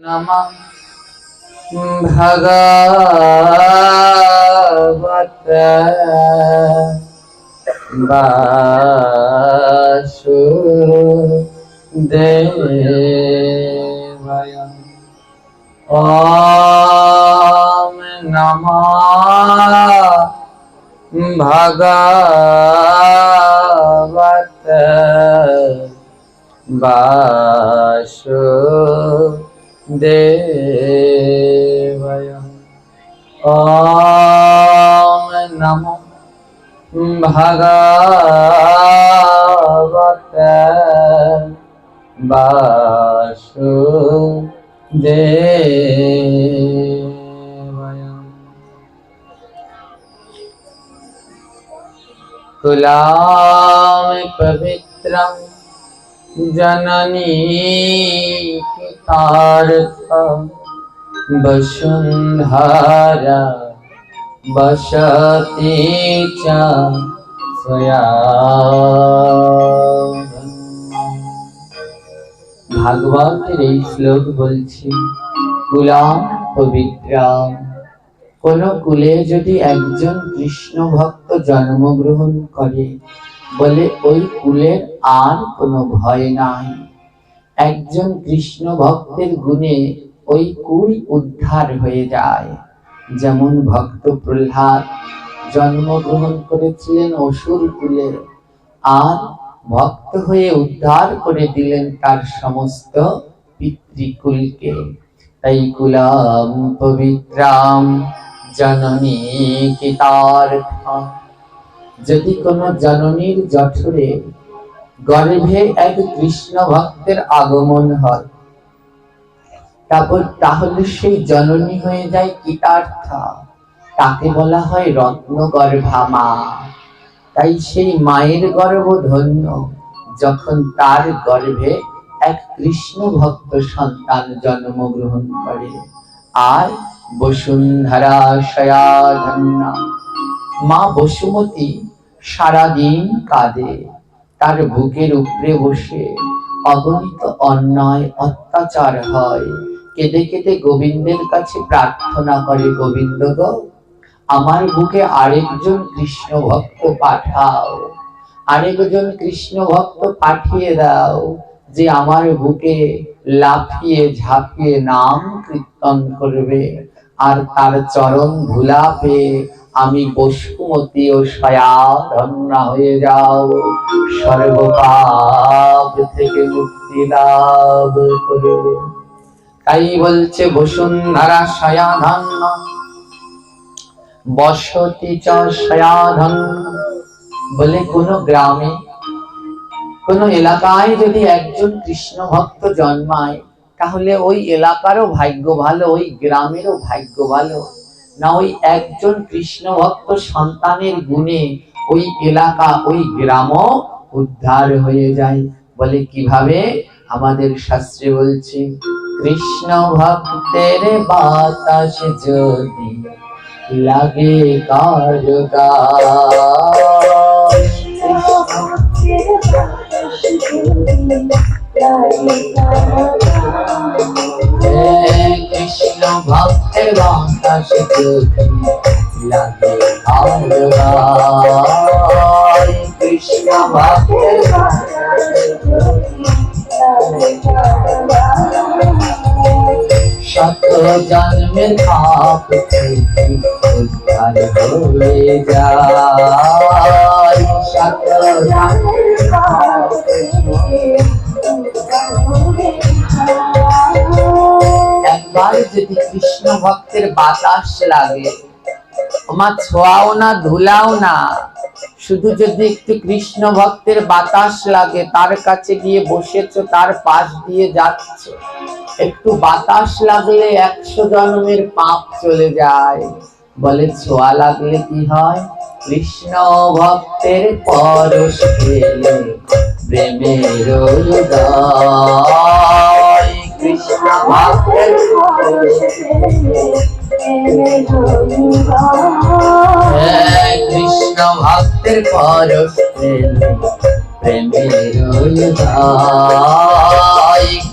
नमः भगवते वासुदेवाय। ॐ नमः भगवते वासुदेवाय। ॐ नमो भगवते वासुदेवाय। कुलाम पवित्रं जननी पितार्थ वसुन्धरा वसति च स्वया। ভাগবতের এই শ্লোক বলছি, কুলাম পবিত্রাম। কোন কুলে যদি একজন কৃষ্ণ ভক্ত জন্মগ্রহণ করে, বলে ওই কুলের আর কোনো ভয় নাই। একজন কৃষ্ণ ভক্তের গুণে ওই কুল উদ্ধার হয়ে যায়। যেমন ভক্ত প্রহ্লাদ জন্মগ্রহণ করেছিলেন অসুর কুলে, আর ভক্ত হয়ে উদ্ধার করে দিলেন তার সমস্ত পিতৃকুলকে। তাই কুলাম পবিত্রাম জননী কিতার্থ। যদি কোনো জননীর জঠরে গর্ভে এক কৃষ্ণ ভক্তের আগমন হয়, তাহলে সেই জননী হয়ে যায় কৃতার্থ। তাকে বলা হয় রত্নগর্ভা মা। তাই সেই মায়ের গর্ভ ধন্য যখন তার গর্ভে এক কৃষ্ণ ভক্ত সন্তান জন্মগ্রহণ করে। আর বসুন্ধরা শয়া ধন্যা, মা বসুমতী সারাদিন কাঁদে। তার বুকের উপরে বসে অগণিত অন্যায় অত্যাচার হয়। কেঁদে কেঁদে গোবিন্দের কাছে প্রার্থনা করে, গোবিন্দ গো, আমার বুকে আরেকজন কৃষ্ণ ভক্ত পাঠাও, আরেকজন কৃষ্ণ ভক্ত পাঠিয়ে দাও, যে আমার বুকে লাফিয়ে ঝাঁপিয়ে নাম কীর্তন করবে। আর তার চরণ ধুলা পেয়ে আমি বসুমতী ও শয়া ধন্য হয়ে যাও, সর্বপাপ থেকে মুক্তি লাভ করবে। তাই বলছে বসুন্ধরা শয়া ধন্য বসতি চ শয়া ধন্য। বলে কোন গ্রামে কোন এলাকায় যদি একজন কৃষ্ণ ভক্ত জন্মায়, তাহলে ওই এলাকারও ভাগ্য ভালো, ওই গ্রামেরও ভাগ্য ভালো। না, ওই একজন কৃষ্ণ ভক্ত সন্তানের গুণে ওই এলাকা ওই গ্রামও উদ্ধার হয়ে যায়। বলে কিভাবে? আমাদের শাস্ত্রে বলছে, কৃষ্ণ ভক্তের বাতাস যদি লাগে কারগার, কৃষ্ণ ভক্তের বাতাস যদি লাগে কারগার, কৃষ্ণ ভক্তের শত জন্মের পাপ থেকে উদ্ধার হয়ে যায়। শত জন্মের পাপ একবার যদি কৃষ্ণ ভক্তের বাতাস লাগে, আমার ছোঁয়াও না ধুলাও না, শুধু যদি একটু কৃষ্ণ ভক্তের বাতাস লাগে, তার কাছে গিয়ে বসেছ, তার পাশ দিয়ে যাচ্ছ, একটু বাতাস লাগলে 100 জন্মের পাপ চলে যায়। বলে ছোঁয়া লাগলে কি হয়? কৃষ্ণ ভক্তের পরশ পেলে প্রেমের উদয়, কৃষ্ণ ভক্তের পরশ পেলে কৃষ্ণ ভক্তের পরশ পেলে প্রেমের উদয়,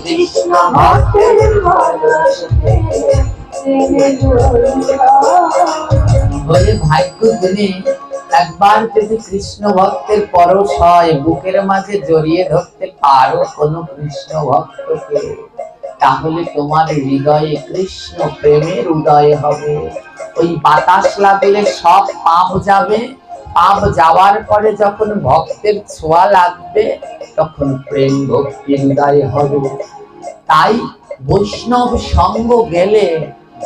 কৃষ্ণ ভক্তের পরশ বলে ভাগ্য গুণে একবার যদি কৃষ্ণ ভক্তের পরশ হয়, বুকের মাঝে জড়িয়ে ধরতে পারো কোন কৃষ্ণ ভক্তকে, তাহলে তোমার হৃদয়ে কৃষ্ণ প্রেমের উদয় হবে। ওই বাতাস লাগলে সব পাপ যাবে, পাপ যাওয়ার পরে যখন ভক্তের ছোঁয়া লাগবে তখন প্রেম ভক্তির উদয় হবে। তাই বৈষ্ণব সঙ্গ গেলে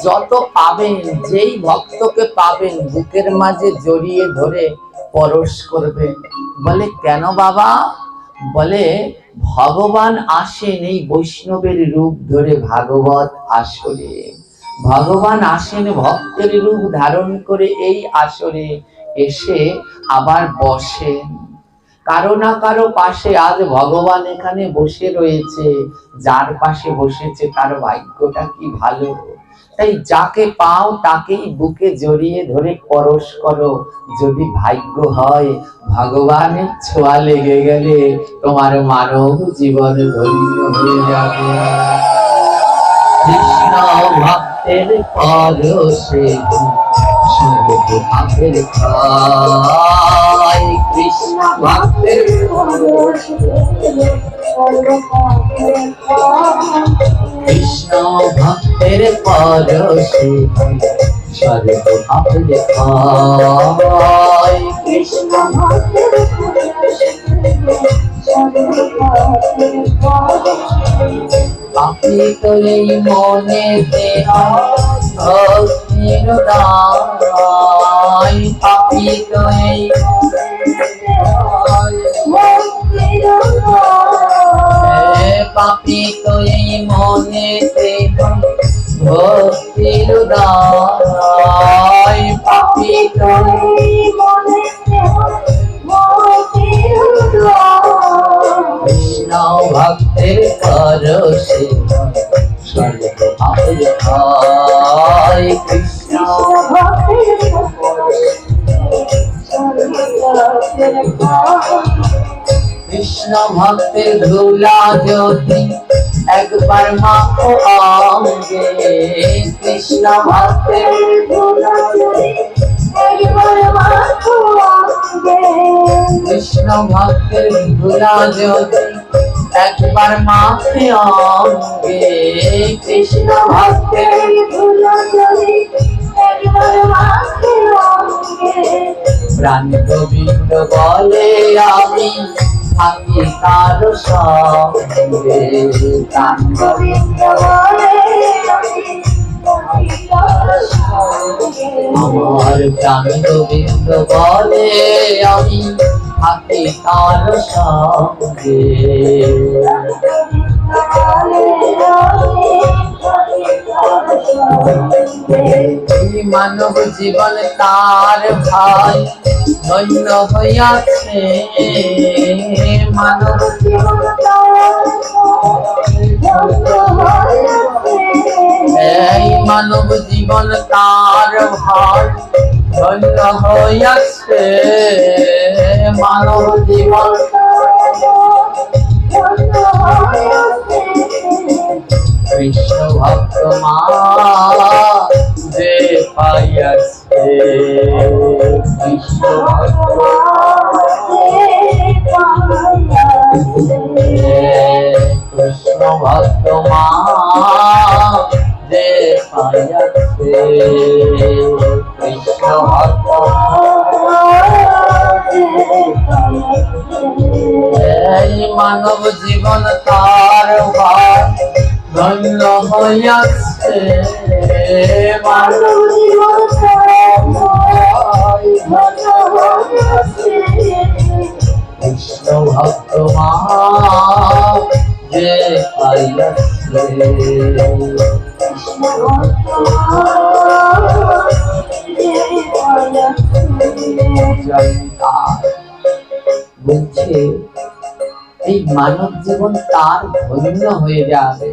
যত পাবেন, যেই ভক্তকে পাবেন বুকের মাঝে জড়িয়ে ধরে পরশ করবেন। বলে কেন বাবা? বলে ভগবান আসেন এই বৈষ্ণবের রূপ ধরে ভাগবত আসরে, ভগবান আসেন ভক্তের রূপ ধারণ করে এই আসরে এসে আবার বসেন কারো না কারো পাশে। আজ ভগবান এখানে বসে রয়েছে, যার পাশে বসেছে তার ভাগ্যটা কি ভালো। তাই যাকে পাও তাকেই বুকে জড়িয়ে ধরে পরশ করো। যদি ভাগ্য হয় ভগবানের ছোঁয়া লেগে গেলে তোমার মানব জীবন ধন্য হয়ে যাবে। কৃষ্ণ ভক্তের পরশে সর্বপাপের ক্ষয়, কৃষ্ণ ভক্তের কৃষ্ণ ভক্তের পরশে সর্বপাপের ক্ষয়, কৃষ্ণ ভক্তের আপনি তো এই মনে ভক্তির দায়, আপনি তো এই পাপি তো এই মনে ভক্তির দায়, পাপি তো এই মনে কৃষ্ণ ভক্তের পরশে সর্বপাপের ক্ষয়, কৃষ্ণ কৃষ্ণ ভক্তের ধুলা জ্যোতি একবার মাখো অঙ্গে, কৃষ্ণ ভক্তের ধুলা জ্যোতি একবার মাখো অঙ্গে, কৃষ্ণ ভক্তের ধুলা জ্যোতি একবার মাখে অঙ্গে, কৃষ্ণ ভক্তের ধুলা জ্যোতি একবার মাখে অঙ্গে। প্রাণ গোবিন্দ বলে আমি থাকি তার সঙ্গে, প্রাণ গোবিন্দ বলে আমার প্রাণ গোবিন্দ বলে আমি থাকি তার সঙ্গে। মানব জীবন তার ভাই ধন্য হইয়াছে, মানব জীবন এই মানব জীবন তার ভাই ধন্য হইয়াছে, মানব জীবন কৃষ্ণ ভক্ত মা যে পাইয়াছে, কৃষ্ণ ভক্ত কৃষ্ণ ভক্ত মা যে পাইয়াছে, কৃষ্ণ ভক্ত এই মানব জীবন তার ভাই ধন্য হইয়াছে, মানব জীবন কৃষ্ণ ভক্ত মা যে পাইয়াছে। বলছে এই মানব জীবন তার ধন্য হয়ে যাবে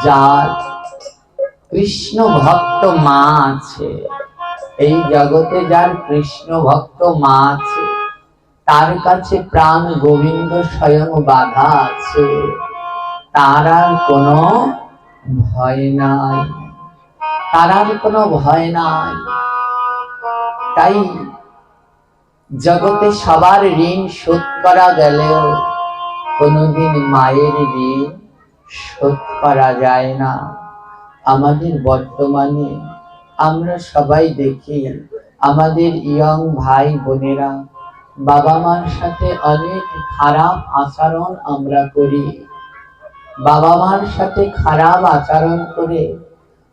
যার কৃষ্ণ ভক্ত মা আছে। এই জগতে যার কৃষ্ণ ভক্ত মা আছে তার কাছে প্রাণ গোবিন্দ স্বয়ং বাধা আছে, তার আর কোনো ভয় নাই। তার আর কোনো ভয় নাই। তাই জগতে সবার ঋণ শোধ করা গেলেও কোনোদিন মায়ের ঋণ শোধ করা যায় না। আমাদের বর্তমানে আমরা সবাই দেখি আমাদের ইয়ং ভাই বোনেরা বাবা মার সাথে অনেক খারাপ আচরণ আমরা করি। বাবা মার সাথে খারাপ আচরণ করে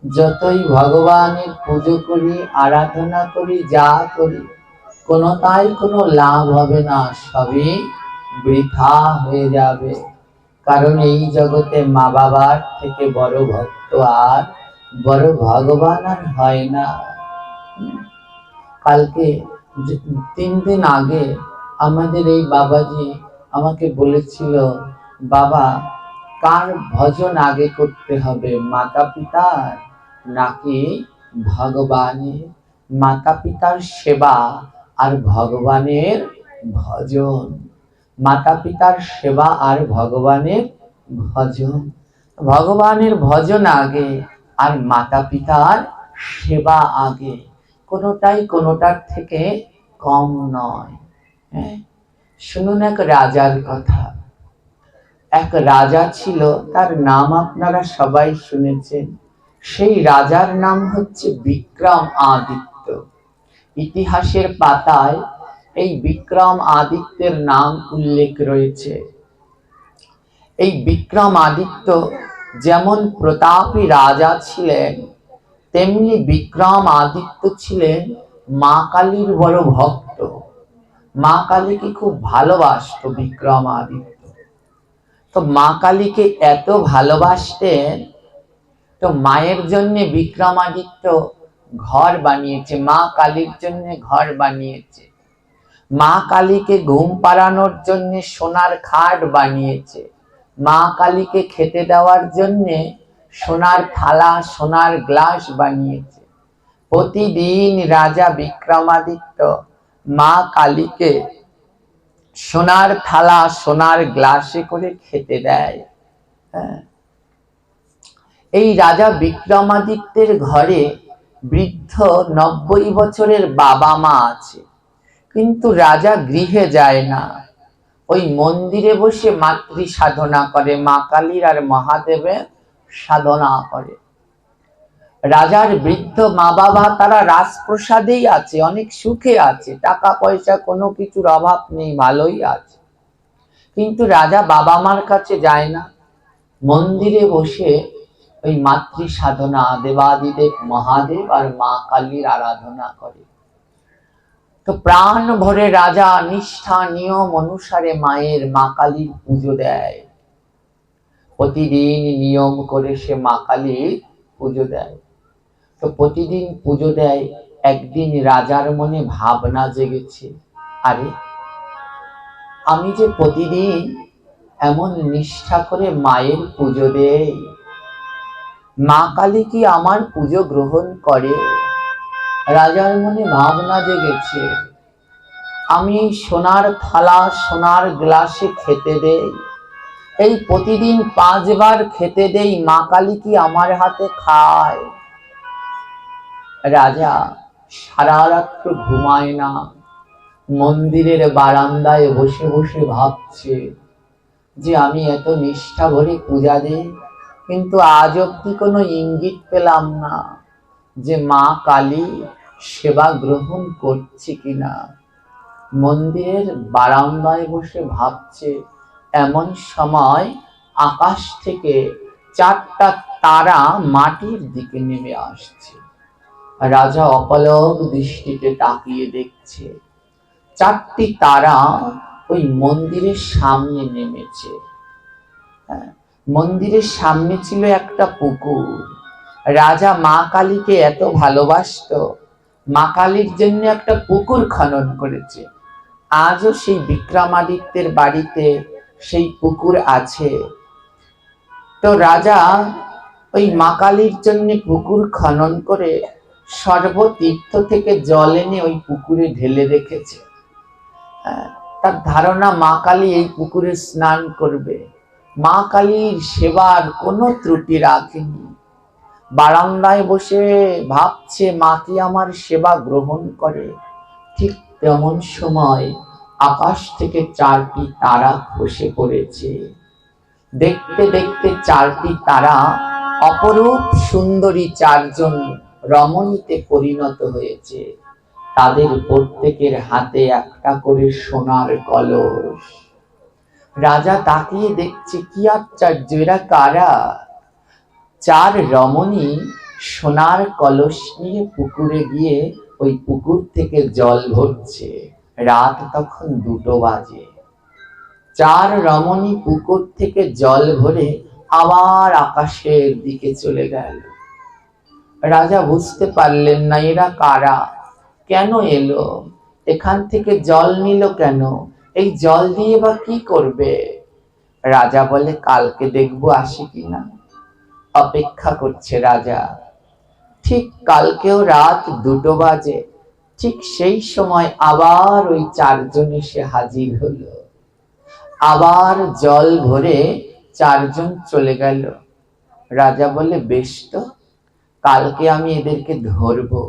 যতই ভগবানের পুজো করি, আরাধনা করি, যা করি, কোনোটাই কোনো লাভ হবে না, সবই বৃথা হয়ে যাবে। কারণ এই জগতে মা বাবার থেকে বড় ভক্ত আর বড় ভগবান আর হয় না। কালকে 3 দিন আগে আমাদের এই বাবাজি আমাকে বলেছিল, বাবা কার ভজন আগে করতে হবে, মাতা পিতার নাকি ভগবানের? মাতা পিতার সেবা আর ভগবানের ভজন। মাতা পিতার সেবা আর ভগবানের ভজন। ভগবানের ভজন আগে আর মাতা পিতার সেবা আগে, কোনোটাই কোনোটার থেকে কম নয়। শুনুন এক রাজার কথা। এক রাজা ছিল, তার নাম আপনারা সবাই শুনেছেন। সেই রাজার নাম হচ্ছে বিক্রম আদিত্য। ইতিহাসের পাতায় এই বিক্রম আদিত্যের নাম উল্লেখ রয়েছে। এই বিক্রম আদিত্য যেমন প্রতাপী রাজা ছিলেন, তেমনি বিক্রম আদিত্য ছিলেন মা কালীর বড় ভক্ত। মা কালীকে খুব ভালোবাসত বিক্রম আদিত্য। তো মা কালীকে এত ভালোবাসতেন, তো মায়ের জন্য বিক্রমাদিত্য ঘর বানিয়েছে, মা কালীর জন্য ঘর বানিয়েছে। মা কালীকে ঘুম পাড়ানোর জন্য সোনার খাট বানিয়েছে। মা কালীকে খেতে দেওয়ার জন্য সোনার থালা, সোনার গ্লাস বানিয়েছে। প্রতিদিন রাজা বিক্রমাদিত্য মা কালীকে সোনার থালা, সোনার গ্লাসে করে খেতে দেয়। এই রাজা বিক্রমাদিত্যের ঘরে বৃদ্ধ 90 বছরের বাবা মা আছে, কিন্তু রাজা গৃহে যায় না, ওই মন্দিরে বসে মাতৃ সাধনা করে, মা কালীর আর মহাদেবের সাধনা করে। রাজার বৃদ্ধ মা বাবা তারা রাজপ্রসাদেই আছে, অনেক সুখে আছে, টাকা পয়সা কোনো কিছুর অভাব নেই, ভালোই আছে। কিন্তু রাজা বাবা মার কাছে যায় না, মন্দিরে বসে ওই মাতৃ সাধনা, দেবাদিদেব মহাদেব আর মা কালীর আরাধনা করে। তো প্রাণ ভরে রাজা নিষ্ঠা নিয়ম অনুসারে মায়ের, মা কালীর পুজো দেয়। প্রতিদিন নিয়ম করে সে মা কালীর পুজো দেয়। তো প্রতিদিন পুজো দেয়। একদিন রাজার মনে ভাবনা জেগেছে, আরে আমি যে প্রতিদিন এমন নিষ্ঠা করে মায়ের পুজো দেই, মা কালী কি আমার পুজো গ্রহণ করে? রাজার মনে ভাবনা জেগেছে, আমি সোনার থালা, সোনার গ্লাসে খেতে দেই, এই প্রতিদিন 5 বার খেতে দেই, মা কালী কি আমার হাতে খায়? রাজা সারা রাত্র ঘুমায় না, মন্দিরের বারান্দায় বসে বসে ভাবছে যে আমি এত নিষ্ঠা ভরে পূজা দিই, কিন্তু আজ অব্দি কোনো ইঙ্গিত পেলাম না যে মা কালী সেবা গ্রহণ করছে কিনা। মন্দিরের বারান্দায় বসে ভাবছে, এমন সময় আকাশ থেকে 4টা তারা মাটির দিকে নেমে আসছে। রাজা অপলক দৃষ্টিতে তাকিয়ে দেখছে, 4টি তারা ওই মন্দিরের সামনে নেমেছে। মন্দিরের সামনে ছিল একটা পুকুর। রাজা মা কালীকে এত ভালোবাসতো, মা কালীর জন্য একটা পুকুর খনন করেছে। আজও সেই বিক্রমাদিত্যের বাড়িতে সেই পুকুর আছে। তো রাজা ওই মা কালীর জন্য পুকুর খনন করে সর্বতীর্থ থেকে জল এনে ওই পুকুরে ঢেলে রেখেছে। তার ধারণা মা কালী এই পুকুরে স্নান করবে। মা কালীর সেবার কোনো ত্রুটি রাখেনি। বারান্দায় বসে ভাবছে মা কি আমার সেবা গ্রহণ করে। ঠিক তেমন সময় আকাশ থেকে 4টি তারা খসে পড়েছে। দেখতে দেখতে 4টি তারা অপরূপ সুন্দরী 4জন রমণীতে পরিণত হয়েছে। তাদের প্রত্যেকের হাতে একটা করে সোনার কলস। রাজা তাকিয়ে দেখছে, কি আশ্চর্য, এরা কারা? 4 রমণী সোনার কলস নিয়ে পুকুরে গিয়ে ওই পুকুর থেকে জল ভরছে। রাত তখন 2টো বাজে। 4 রমণী পুকুর থেকে জল ভরে আবার আকাশের দিকে চলে গেল। রাজা বুঝতে পারলেন না এরা কারা, কেন এলো, এখান থেকে জল নিল কেন, এই জল দিয়ে বা কি করবে? রাজা বলে কালকে দেখবো আসে কিনা। অপেক্ষা করছে রাজা। ঠিক কালকেও রাত 2টো বাজে। ঠিক সেই সময় আবার ওই 4 জন এসে হাজির হলো। আবার জল ভরে 4 জন চলে গেল। রাজা বলে বেশ তো, কালকে আমি এদেরকে ধরবো,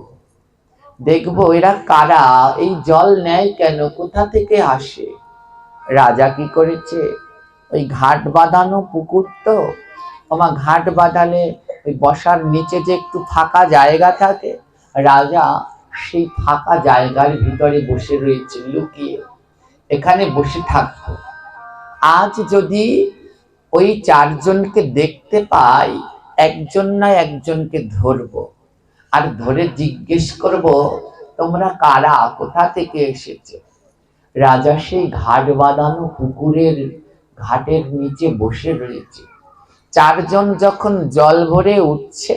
দেখবো এরা কারা, এই জল নেয় কেন, কোথা থেকে আসে। রাজা কি করেছে, ওই ঘাট বাঁধানো পুকুর তো, আমার ঘাট বাঁধালে ওই বসার নিচে যে একটু ফাঁকা জায়গা থাকে, রাজা সেই ফাঁকা জায়গার ভিতরে বসে রয়েছে লুকিয়ে, এখানে বসে থাকতো। আজ যদি ওই 4 জনকে দেখতে পাই, একজন না একজনকে ধরবো, আর ধরে জিজ্ঞেস করব তোমরা কারা, কোথা থেকে এসেছে। রাজা সেই ঘাট বাঁধানো পুকুরের ঘাটের নিচে বসে রয়েছে। 4 জন যখন জল ভরে উঠছে,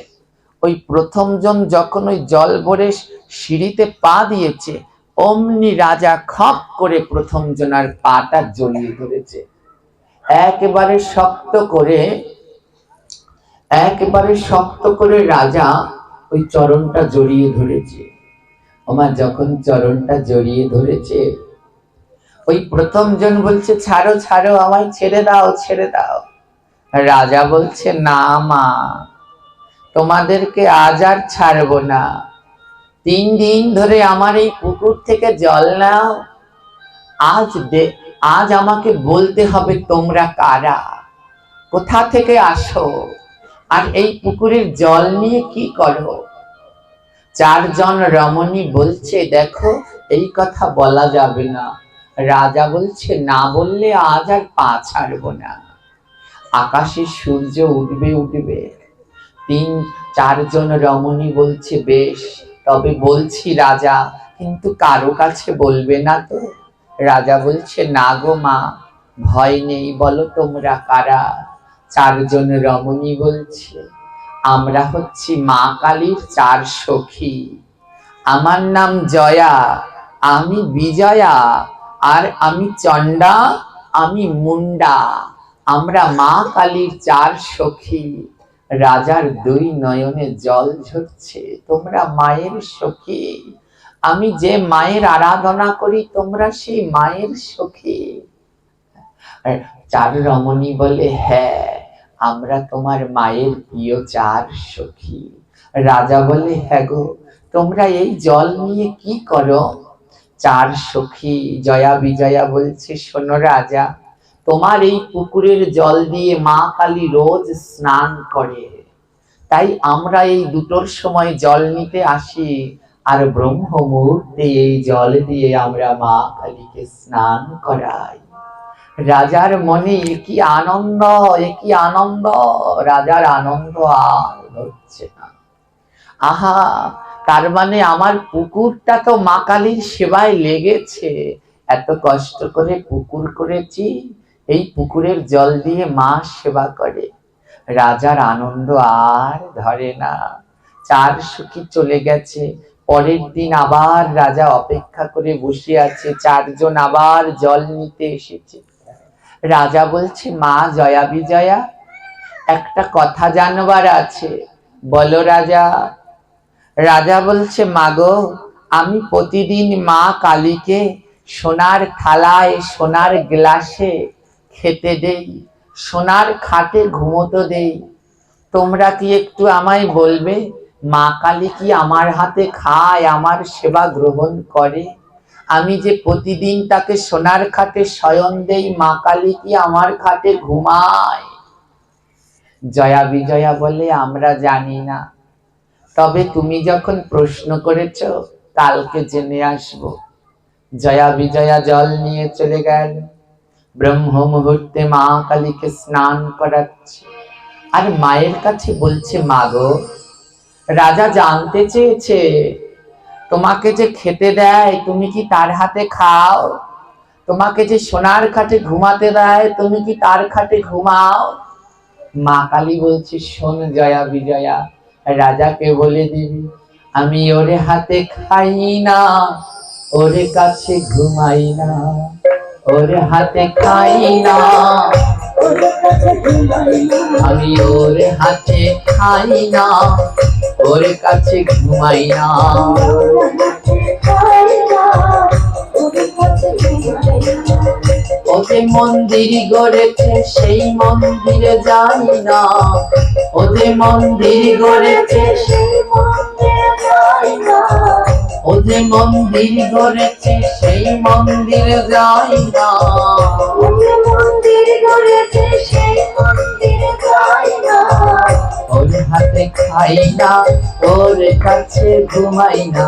ওই প্রথম জন যখন ওই জল ভরে সিঁড়িতে পা দিয়েছে, অমনি রাজা খপ করে প্রথম জনার পাটা জড়িয়ে ধরেছে। একেবারে শক্ত করে রাজা ওই চরণটা জড়িয়ে ধরেছে। আমার যখন চরণটা জড়িয়ে ধরেছে, ওই প্রথম জন বলছে ছাড়ো ছাড়ো, আমায় ছেড়ে দাও ছেড়ে দাও। রাজা বলছে না মা, তোমাদেরকে আজ আর ছাড়বো না। 3 দিন ধরে আমার এই পুকুর থেকে জল নাও, আজ আমাকে বলতে হবে তোমরা কারা, কোথা থেকে আসো, আর এই পুকুরের জল নিয়ে কি করো। 4 জন রমণী বলছে দেখো এই কথা বলা যাবে না। রাজা বলছে না বললে আজ আর পা ছাড়বো না। আকাশে সূর্য উঠবে উঠবে। 4 জন রমণী বলছে বেশ, তবে বলছি রাজা, কিন্তু কারো কাছে বলবে না তো। রাজা বলছে না গো মা, ভয় নেই, বলো তোমরা কারা। 4 জন রমণী বলছে আমরা হচ্ছি মা কালীর 4 সখী। আমার নাম জয়া, আমি বিজয়া, আর আমি চণ্ডা, আমি মুন্ডা। আমরা মা কালীর 4 সখী। রাজার 2 নয়নে জল ঝরছে, তোমরা মায়ের সখী, আমি যে মায়ের আরাধনা করি তোমরা সেই মায়ের সখী। 4 রমণী বলে হ্যাঁ, আমরা তোমার মায়ের প্রিয় 4 সখী। রাজা বলে হ্যাঁ গো, তোমরা এই জল নিয়ে কি করো। 4 সখী জয়া বিজয়া বলছে শোনো রাজা, তোমার এই পুকুরের জল দিয়ে মা কালী রোজ স্নান করে, তাই আমরা এই 2টোর সময় জল নিতে আসি, আর ব্রহ্ম মুহূর্তে এই জল দিয়ে আমরা মা কালীকে স্নান করাই। রাজার মনে কি আনন্দ, কি আনন্দ, রাজার আনন্দ আর হচ্ছে না। আহা, তার মানে আমার পুকুরটা তো মা কালীর সেবায় লেগেছে, এত কষ্ট করে পুকুর করেছি, এই পুকুরের জল দিয়ে মা সেবা করে। রাজার আনন্দ আর ধরে না। 4 সখী চলে গেছে। পরের দিন আবার রাজা অপেক্ষা করে বসে আছে, 4 জন আবার জল নিতে এসেছে। রাজা বলছে মা জয়া বিজয়া, একটা কথা জানবার আছে, বলো রাজা। রাজা বলছে মাগো, আমি প্রতিদিন মা কালীকে সোনার থালায় সোনার গ্লাসে খেতে দেই, সোনার খাটে ঘুমোতে দেই, তোমরা কি একটু আমায় বলবে, মা কালী কি আমার হাতে খায়, আমার সেবা গ্রহণ করে? আমি যে প্রতিদিন তাকে সোনার খাটে শয়ন দেই, মা কালী কি আমার খাটে ঘুমায়? জয়া বিজয়া বলে, আমরা জানি না, তবে তুমি যখন প্রশ্ন করেছ কালকে জেনে আসবো। জয়া বিজয়া জল নিয়ে চলে গেল। ব্রহ্ম মুহূর্তে মা কালীকে স্নান করাচ্ছে, আর মায়ের কাছে বলছে, মা গো, রাজা জানতে চেয়েছে তোমাকে যে খেতে দেয় তুমি কি তার হাতে খাও, তোমাকে যে সোনার খাটে ঘুমাতে দেয় তুমি কি তার খাটে ঘুমাও? মা কালী বলছে, শোন জয়া বিজয়া, রাজাকে বলে দিবি আমি ওরে হাতে খাই না, ওরে কাছে ঘুমাই না, ওরে হাতে খাই না, আমি ওরে হাতে খাই না, ওরে কাছে ঘুমাই না। ওতে মন্দির গড়েছে সেই মন্দিরে যাই না, ওতে মন্দির গড়েছে সেই মন্দিরে যাই না, ওতে মন্দির গড়েছে সেই মন্দিরে যাই না, ওতে মন্দির গড়েছে সেই মন্দিরে যাই না, ওর হাতে খাই না, ওর কাছে ঘুমাই না,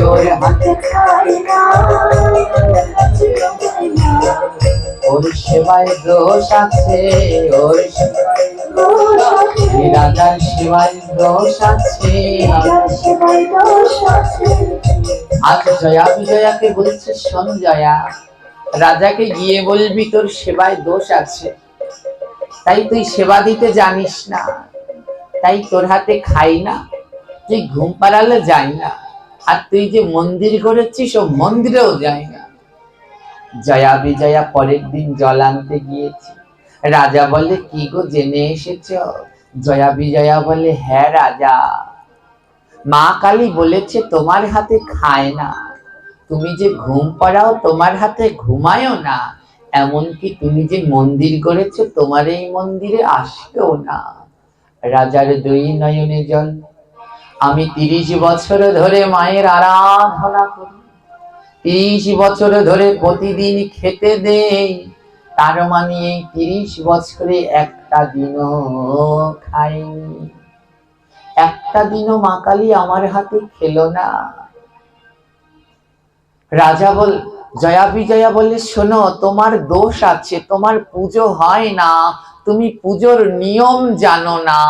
ওর হাতে খাই না, ওর সেবায় দোষ আছে, ওর রাজার সেবায় দোষ আছে। আজ জয়া বিজয়াকে বলছে, শোন জয়া, রাজাকে গিয়ে বলবি তোর সেবায় দোষ আছে, তাই তুই সেবা দিতে জানিস না, তাই তোর হাতে খাই না, তুই ঘুম পাড়ালে যাই না, আর তুই যে মন্দির করেছিস ও মন্দিরেও যাই না। জয়া বিজয়া পরের দিন জল আনতে গিয়েছে। রাজা বলে, কি গো জেনে এসেছ? জয়া বিজয়া বলে, হ্যাঁ রাজা, মা কালী বলেছে তোমার হাতে খায় না, তুমি যে ঘুম পাড়াও তোমার হাতে ঘুমায়ও না, এমনকি তুমি যে মন্দির করেছো তোমার এই মন্দিরে আসবেও না। রাজার দুই নয়নে জল। আমি 30 বছর ধরে মায়ের আরাধনা করি, 30 বছর ধরে প্রতিদিন খেতে দেই, তার মানে এই 30 বছরে একটা দিনও খাইনি, একটা দিনও মা কালী আমার হাতে খেলো না। রাজা বল, জয়া বিজয়া বলে, শোনো, তোমার দোষ আছে, তোমার পুজো হয় না, তুমি পুজোর নিয়ম জানো না।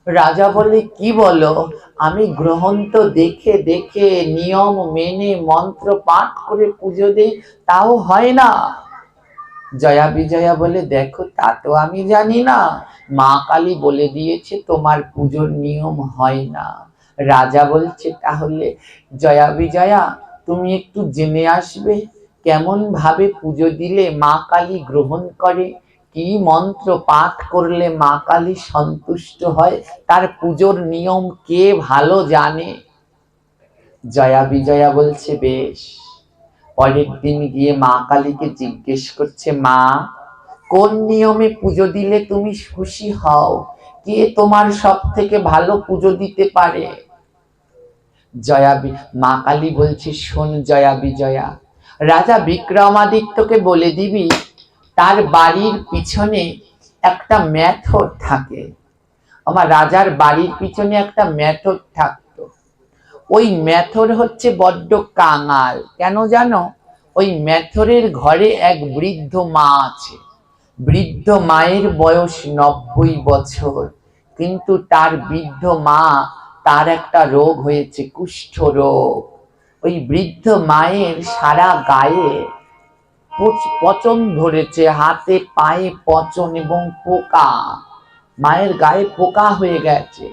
রাজা বলে, কি বলো? আমি গ্রহন্ত দেখে দেখে নিয়ম মেনে মন্ত্র পাঠ করে পুজো দেই, তাও হয় না। জয়া বিজয়া বলে, দেখো, তা তো আমি জানি না, মা কালী বলে দিয়েছে তোমার পুজোর নিয়ম হয় না। রাজা বলছে, তাহলে জয়া বিজয়া তুমি একটু জেনে আসবে কেমন ভাবে পুজো দিলে মা কালী গ্রহণ করে, কি মন্ত্র পাঠ করলে মা কালী সন্তুষ্ট হয়, তার পুজোর নিয়ম কে ভালো জানে। জয়া বিজয়া বলছে, বেশ। পরের দিন গিয়ে মা কালীকে জিজ্ঞেস করছে, মা, কোন নিয়মে পুজো দিলে তুমি খুশি হও, কে তোমার সব থেকে ভালো পুজো দিতে পারে? মা কালী বলছে, শোন জয়া বিজয়া, রাজা বিক্রমাদিত্যকে বলে দিবি তার বাড়ির পিছনে একটা মেথর থাকে। আমার রাজার বাড়ির পিছনে একটা মেথর থাকতো, ওই মেথর হচ্ছে বড্ড কাঙাল। কেন জানো? ওই মেথরের ঘরে এক বৃদ্ধ মা আছে। বৃদ্ধ মায়ের বয়স 90 বছর, কিন্তু তার বৃদ্ধ মা, তার একটা রোগ হয়েছে, কুষ্ঠ রোগ। ওই বৃদ্ধ মায়ের সারা গায়ে পচন ধরেছে, হাতে পায়ে পচন এবং পোকা, মায়ের গায়ে পোকা হয়ে গেছে।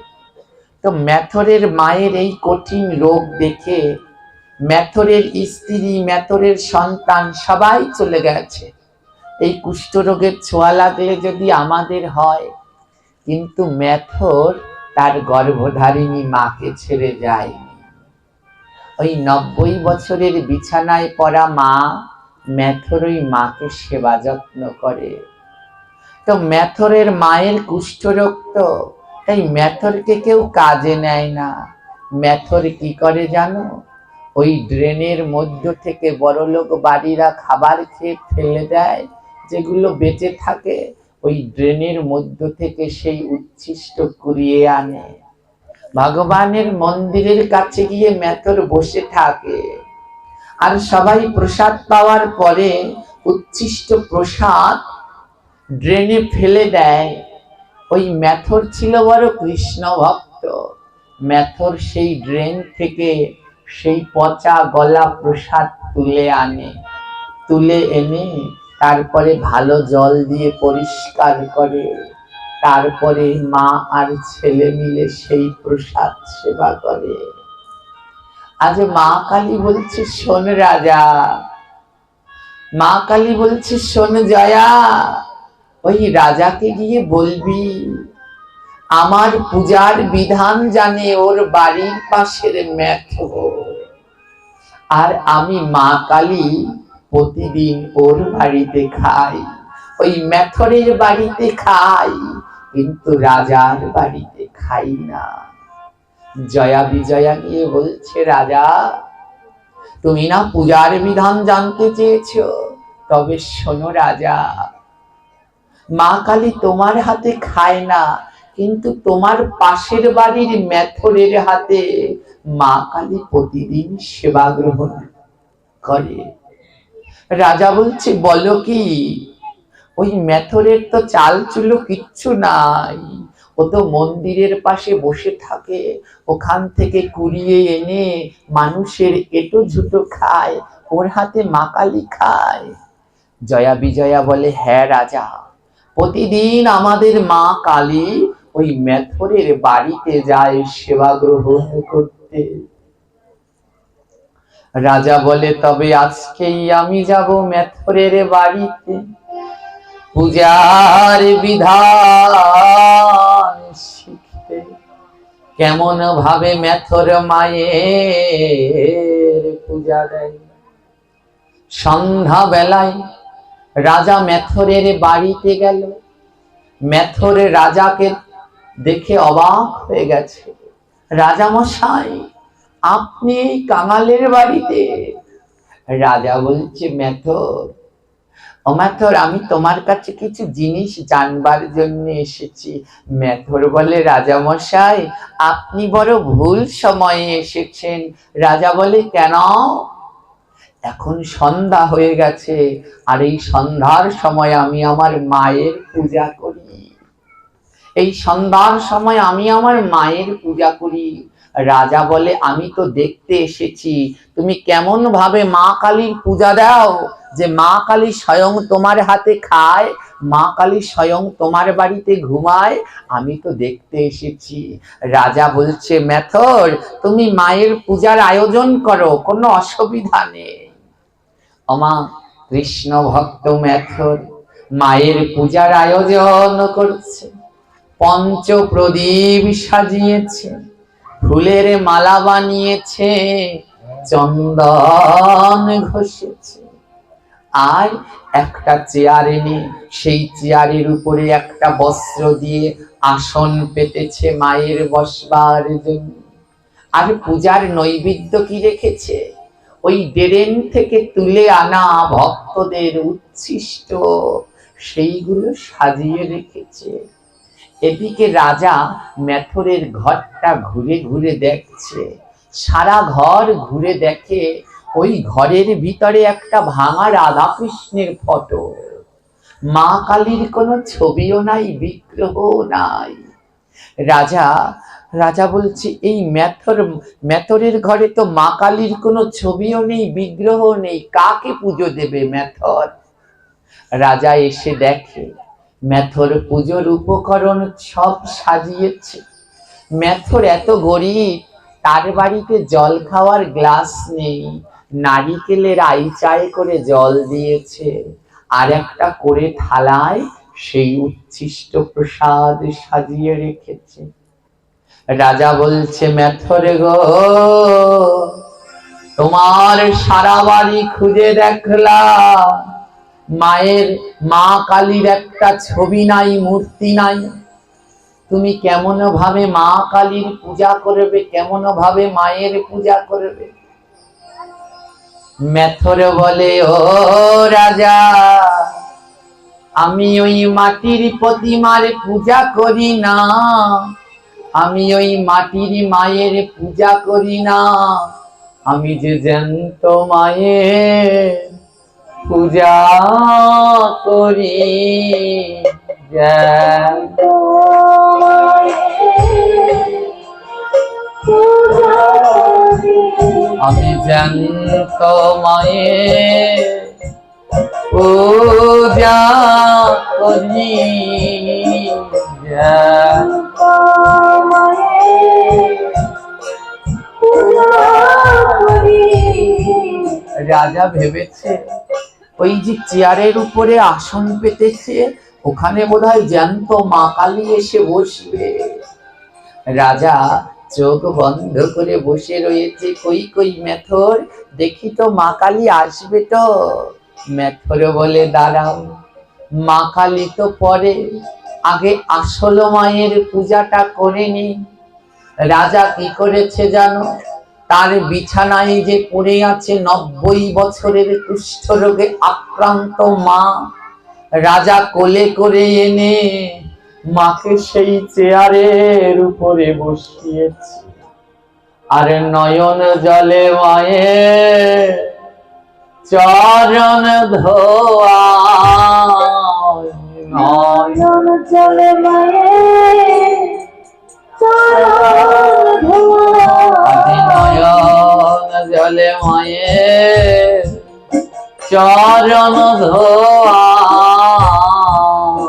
তো মেথরের মায়ের এই কঠিন রোগ দেখে মেথরের স্ত্রী, মেথরের সন্তান সবাই চলে গেছে। এই কুষ্ঠরোগের ছোঁয়া লাগলে যদি আমাদের হয়, কিন্তু মেথর তার গর্ভধারিণী মাকে ছেড়ে যায়নি। ওই 90 বছরের বিছানায় পড়া মা, মেথর ওই মাকে সেবা যত্ন করে। তো মেথরের মায়ের কুষ্ঠরোগ, তো তাই মেথরকে কেউ কাজে নেয় না। মেথর কি করে জানো? ওই ড্রেনের মধ্য থেকে বড়লোক বাড়িরা খাবার খেয়ে ফেলে দেয়, যেগুলো বেঁচে থাকে ওই ড্রেনের মধ্য থেকে সেই উচ্ছিষ্ট কুড়িয়ে আনে। ভগবানের মন্দিরের কাছে গিয়ে মেথর বসে থাকে, আর সবাই প্রসাদ পাওয়ার পরে উচ্ছিষ্ট প্রসাদ ড্রেনে ফেলে দেয়। ওই মেথর ছিল বড় কৃষ্ণ ভক্ত। মেথর সেই ড্রেন থেকে সেই পচা গলা প্রসাদ তুলে আনে, তুলে এনে তারপরে ভালো জল দিয়ে পরিষ্কার করে, তারপরে মা আর ছেলে মিলে সেই প্রসাদ সেবা করে। আজ মা কালী বলছে, শোন রাজা, মা কালী বলছে, শোন জয়া, ওই রাজাকে গিয়ে বলবি আমার পূজার বিধান জানে ওর বাড়ির পাশের মেথর, আর আমি মা কালী প্রতিদিন ওর বাড়িতে খাই, ওই মেথরের বাড়িতে খাই, কিন্তু রাজার বাড়িতে খাই না। জয়া বিজয়া গিয়ে বলছে, রাজা তুমি না পূজার বিধান জানতে চেয়েছো, তবে শোনো রাজা, মা কালী তোমার হাতে খায় না, কিন্তু তোমার পাশের বাড়ির মেথরের হাতে মা কালী প্রতিদিন সেবা গ্রহণ করে। রাজা বলছে, বলো কি? ওই মেথরের তো চাল চুলো কিচ্ছু নাই, ও তো মন্দিরের পাশে বসে থাকে, ওখান থেকে কুড়িয়ে এনে মানুষের এটো ঝুটো খায়, ওর হাতে মা কালী খায়। জয়া বিজয়া বলে, হ্যাঁ রাজা, প্রতিদিন আমাদের মা কালী ওই মেথরের বাড়িতে যায় সেবা গ্রহণ করতে। রাজা বলে, তবে আজকেই আমি যাব মেথরের বাড়িতে পূজার বিধান শিখতে, কেমন ভাবে মেথর মায়ের পূজা দেয়। সন্ধ্যা বেলায় রাজা মেথরের বাড়িতে গেল। মেথর রাজাকে দেখে অবাক হয়ে গেছে। রাজা মশাই, আপনি এই কাঙালের বাড়িতে? রাজা বলছে, মেথর, ও মেথর, আমি তোমার কাছে কিছু জিনিস জানবার জন্য এসেছি। মেথর বলে, রাজা মশাই, আপনি বড় ভুল সময়ে এসেছেন। রাজা বলে, কেন? এখন সন্ধ্যা হয়ে গেছে, আর এই সন্ধ্যার সময় আমি আমার মায়ের পূজা করি। এই সন্ধ্যার সময় আমি আমার মায়ের পূজা করি। রাজা বলে, আমি তো দেখতে এসেছি তুমি কেমন ভাবে মা কালীর পূজা দাও, যে মা কালী স্বয়ং তোমার হাতে খায়, মা কালী স্বয়ং তোমার বাড়িতে ঘুমায়, আমি তো দেখতে এসেছি। রাজা বলছে, মেথর, তুমি মায়ের পূজার আয়োজন করো, কোনো অসুবিধা নেই। আমা কৃষ্ণ ভক্ত মেথর মায়ের পূজার আয়োজন করছে, পঞ্চ প্রদীপ সাজিয়েছে, ফুলের মালা বানিয়েছে, চন্দন ঘষেছে, আর একটা চেয়ার এনে সেই চেয়ারের উপরে একটা বস্ত্র দিয়ে আসন পেতেছে মায়ের বসবার জন্য। আর পূজার নৈবেদ্য কি রেখেছে? ওই ড্রেন থেকে তুলে আনা ভক্তদের উচ্ছিষ্ট সেইগুলো সাজিয়ে রেখেছে। এদিকে রাজা মেথরের ঘরটা ঘুরে ঘুরে দেখছে, সারা ঘর ঘুরে দেখে ওই ঘরের ভিতরে একটা ভাঙা রাধা কৃষ্ণের ফটো, মা কালীর কোনো ছবিও নাই, বিগ্রহ নাই। রাজা বলছে, এই মেথরের ঘরে তো মা কালীর কোনো ছবিও নেই, বিগ্রহ নেই, কাকে পুজো দেবে মেথর? রাজা এসে দেখে মেথর পুজোর উপকরণ সব সাজিয়েছে। মেথর এত গরিব, তার বাড়িতে জল খাওয়ার গ্লাস নেই, নারিকেলের আইচায় করে জল দিয়েছে, আর একটা করে থালায় সেই উচ্ছিষ্ট প্রসাদ সাজিয়ে রেখেছে। রাজা বলছে, মেথর গো, তোমার সারা বাড়ি খুঁজে দেখলাম, মায়ের, মা কালীর একটা ছবি নাই, মূর্তি নাই, তুমি কেমন ভাবে মা কালীর পূজা করবে, কেমন ভাবে মায়ের পূজা করবে? মেথর বলে, ও রাজা, আমি ওই মাটির প্রতিমার পূজা করি না, আমি ওই মাটির মায়ের পূজা করি না, আমি যে জ্যান্ত মায়ের পূজা করি। জ্যান্ত আমি জ্যান্ত মায়ের পূজা করি। রাজা ভেবেছে ওই যে চেয়ারের উপরে আসন পেতেছে ওখানে বোধহয় জ্যান্ত মা কালী এসে বসবে। রাজা চোখ বন্ধ করে বসে রয়েছে, কই কই মেথর, দেখি তো মা কালী আসবে তো। মেথর বলে, দাঁড়াও, মা কালী তো পরে, আগে আসল মায়ের পূজাটা করে নি। রাজা কি করেছে জানো? তার বিছানায় যে পড়ে আছে 90 বছরের কুষ্ঠ রোগে আক্রান্ত মা, রাজা কোলে করে এনে মাকে সেই চেয়ারের উপরে বসিয়েছে। আর নয়ন জলে মায়ের চরণ ধোয়া, নয়ন জলে মায়ের চরণ ধোয়া, নয়ন জলে মায়ের চরণ ধোয়া,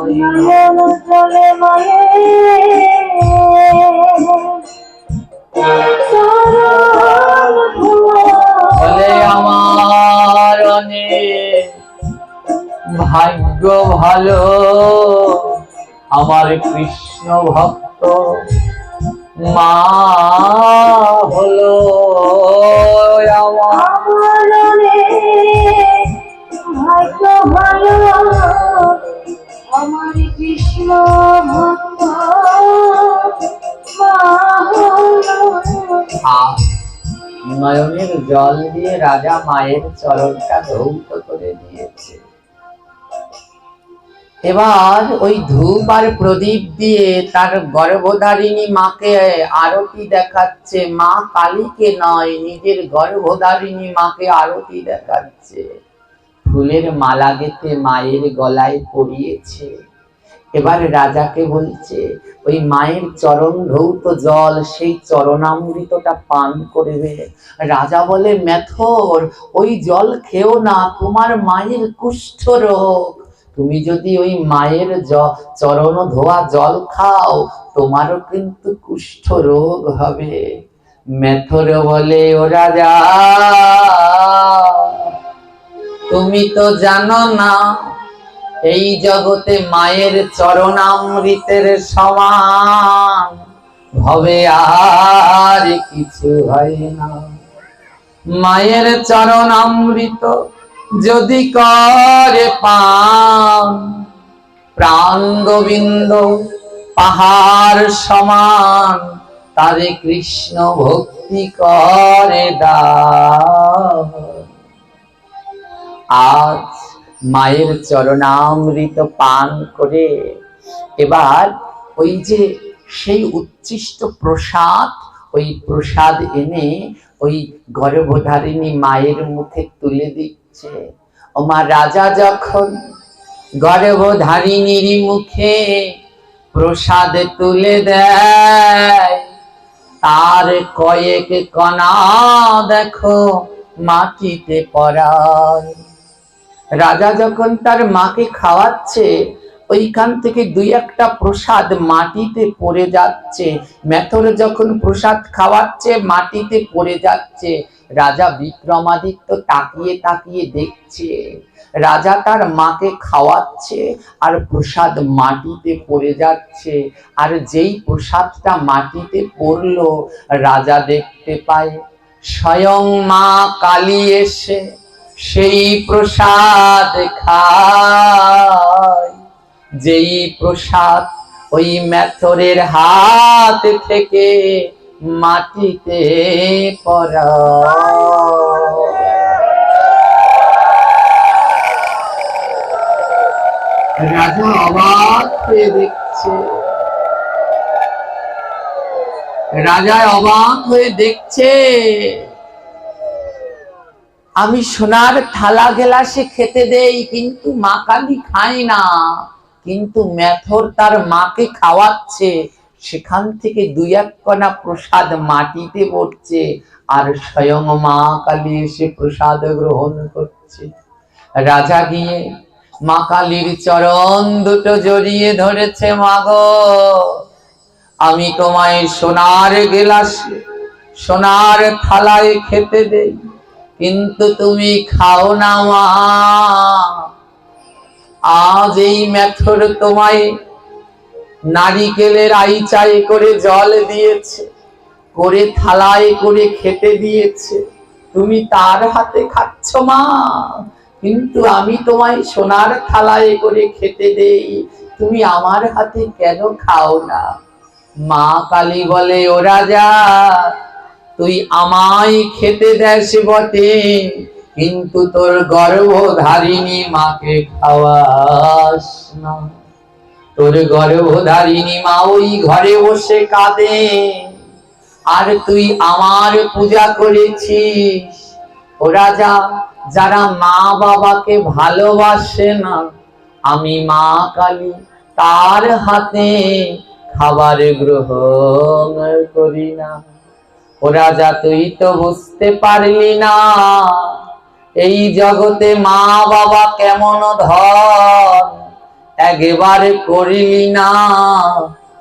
নয়ন জলে মায়ের চরণ ধোয়া। বলে, আমার অনেক ভাগ্য ভালো, আমার কৃষ্ণ ভক্ত মা হলো। আমার অনেক ভাগ্য ভালো, আমার কৃষ্ণ ভক্ত মা হলো। নয়নের জল দিয়ে রাজা মায়ের চরণটা ধৌত করে দিয়েছে। এবার ওই ধূপ আর প্রদীপ দিয়ে তার গর্ভধারিণী মাকে আরতি দেখাচ্ছে, মা কালীকে নয়, নিজের গর্ভধারিণী মাকে আরতি দেখাচ্ছে। ফুলের মালা গেঁথে মায়ের গলায় পরিয়েছে। এবার রাজাকে বলছে ওই মায়ের চরণ ধৌত জল, সেই চরণামৃতটা পান করবে। রাজা বলে, মেথর, ওই জল খেও না, তোমার মায়ের কুষ্ঠ রোগ, তুমি যদি ওই মায়ের চরণ ধোয়া জল খাও তোমারও কিন্তু কুষ্ঠ রোগ হবে। মেথর বলে, ও রাজা, তুমি তো জানো না এই জগতে মায়ের চরণামৃতের সমান হবে আর কিছু হয় না। মায়ের চরণামৃত যদি করে পান, প্রাণ গোবিন্দ পাহাড় সমান, তারে কৃষ্ণ ভক্তি করে দান। আজ মায়ের চরণামৃত পান করে এবার ওই যে সেই উচ্ছিষ্ট প্রসাদ, ওই প্রসাদ এনে ওই গর্ভধারিণী মায়ের মুখে তুলে দিচ্ছে। ও মা, রাজা যখন গর্ভধারিণীর মুখে প্রসাদ তুলে দেয়, তার কয়েক কণা দেখো মাটিতে পড়ায়। রাজা যখন তার মাকে খাওয়াচ্ছে, ওইখান থেকে দুই একটা প্রসাদ মাটিতে পড়ে যাচ্ছে। মেথর যখন প্রসাদ খাওয়াচ্ছে মাটিতে পড়ে যাচ্ছে। রাজা বিক্রমাদিত্য তাকিয়ে তাকিয়ে দেখছে, রাজা তার মাকে খাওয়াচ্ছে আর প্রসাদ মাটিতে পড়ে যাচ্ছে। আর যেই প্রসাদটা মাটিতে পড়লো, রাজা দেখতে পায় স্বয়ং মা কালী এসে সেই প্রসাদ খায়, যেই প্রসাদ ওই মেথরের হাত থেকে মাটিতে পড়া। রাজা অবাক হয়ে দেখছে, রাজা অবাক হয়ে দেখছে, আমি সোনার থালা গেলাসে খেতে দেই, কিন্তু মা কালী খায় না। কিন্তু মেথর তার মাকে খাওয়াচ্ছে, সেখান থেকে দুই এক কণা প্রসাদ মাটিতে পড়ছে, আর স্বয়ং মা কালী এসে প্রসাদ গ্রহণ করছে। রাজা গিয়ে মা কালীর চরণ দুটো জড়িয়ে ধরেছে, মাগো আমি তোমায় সোনার গেলাসে সোনার থালায় খেতে দেই, কিন্তু তুমি খাও না মা। আজ এই মেথর তোমায় নারিকেলের আইচায় করে জল দিয়েছে, করে থালায় করে খেতে দিয়েছে, তুমি তার হাতে খাচ্ছ মা, কিন্তু আমি তোমায় সোনার থালায় করে খেতে দেই, তুমি আমার হাতে কেন খাও না? মা কালী বলে, ও রাজা তুই আমায় খেতে দেস বটে, কিন্তু তোর গর্ভধারিণী মাকে খাওয়াস না। তোর গর্ভধারিণী মা ওই ঘরে বসে কাঁদে, আর তুই আমার পূজা করেছিস। ও রাজা, যারা মা বাবাকে ভালোবাসে না, আমি মা কালী তার হাতে খাবার গ্রহণ করি না। ও রাজা, তুই তো বুঝতে পারলি না এই জগতে মা বাবা কেমন ধন, একবারে করিলি না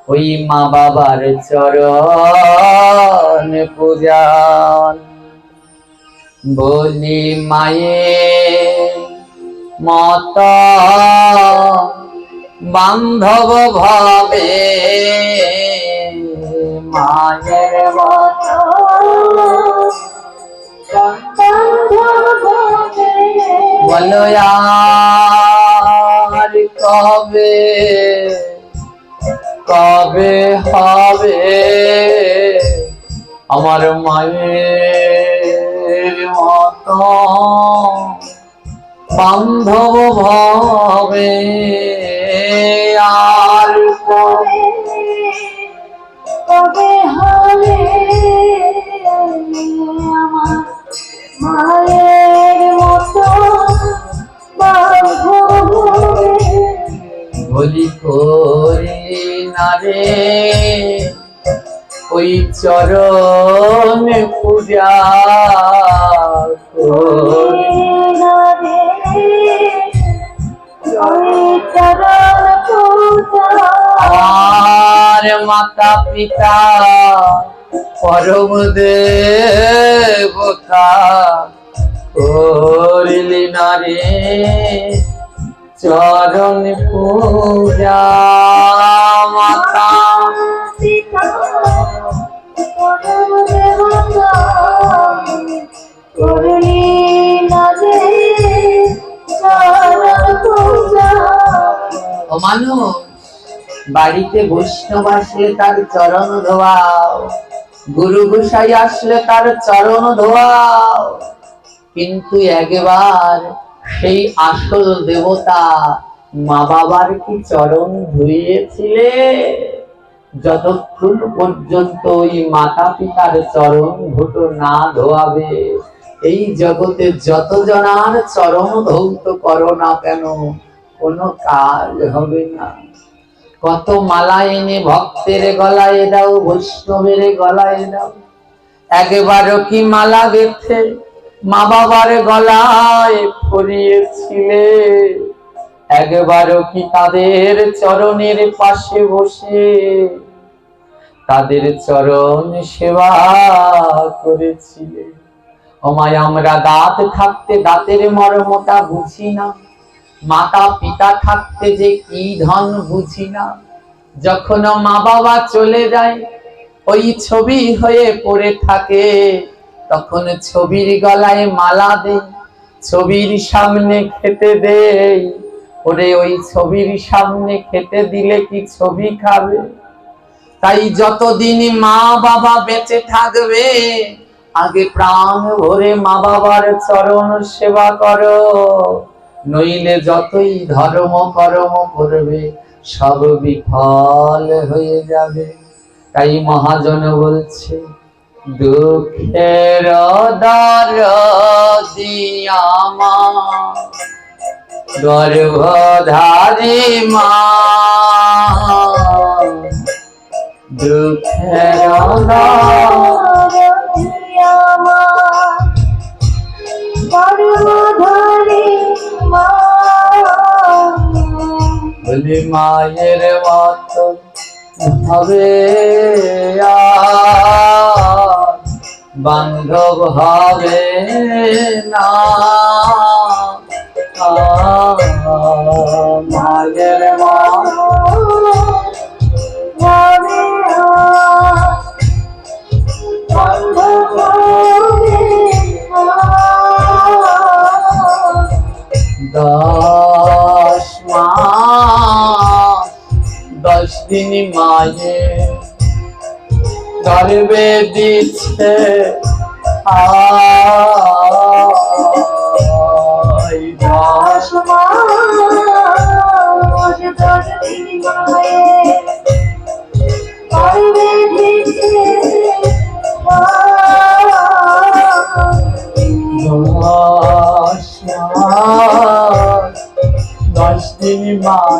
ওই মা বাবার চরণ পূজন। বলি মায়ের মত বান্ধব ভাবে, মায়ের মত বলো আর কবে কবে হবে আমার মায়ের মত বান্ধব ভাবে, আর কবে হবে আমার মায়ের মতো বান্ধব? বলি করি না রে ওই চরণ পূজা, করি না রে ওই চরণ পূজা। আর মাতা পিতা পরম দেবতা করিলি না রে চরণ পূজা। মাতা পিতা পরম দেবতা করলি না রে চরণ পূজা। ও মানুষ, বাড়িতে বৈষ্ণব আসলে তার চরণ ধোয়াও, গুরু গোসাই আসলে তার চরণ ধোয়াও, কিন্তু একবার সেই আসল দেবতা মা বাবার কি চরণ ধুইয়েছিলে? যতক্ষণ পর্যন্ত ওই মাতা পিতার চরণ দুটো না ধোয়াবে, এই জগতে যত জনার চরণ ধৌত করো না কেন, কোনো কাজ হবে না। কত মালা এনে ভক্তের গলায় দাও, বৈষ্ণবের গলায় দাও, একবারও কি মালা গেথে মা বাবার গলায় পরিয়েছিলে? একবারও কি তাদের চরণের পাশে বসে তাদের চরণ সেবা করেছিলে? ওমায় আমরা দাঁত থাকতে দাঁতের মর্মটা বুঝি না, মাতা পিতা থাকতে যে কি ধন বুঝি না। যখন মা বাবা চলে যায়, ওই ছবি হয়ে পড়ে থাকে, তখন ছবির গলায় মালা দেই, ছবির সামনে খেতে দেই, ওরে ওই ছবির সামনে খেতে দিলে কি ছবি খাবে? তাই যতদিন মা বাবা বেঁচে থাকবে, আগে প্রাণ ভরে মা বাবার চরণ সেবা করো, নইলে যতই ধর্ম কর্ম করবে সব বিফল হয়ে যাবে। তাই মহাজন বলছে, দুঃখের দরদি আমার গর্ভধারী মা, দুঃখের দরদি আমার গর্ভধারী মা, বলি মায়ের মতো হবে আর বান্ধব হবে না, মায়ের মতো হবে বান্ধব হবে না। 10 মাস 10 দিন মায়ে গর্ভে দিচ্ছে, দশ মাস 10 দিন মায়ের গর্ভে দিচ্ছে, 10 দিন মায়ে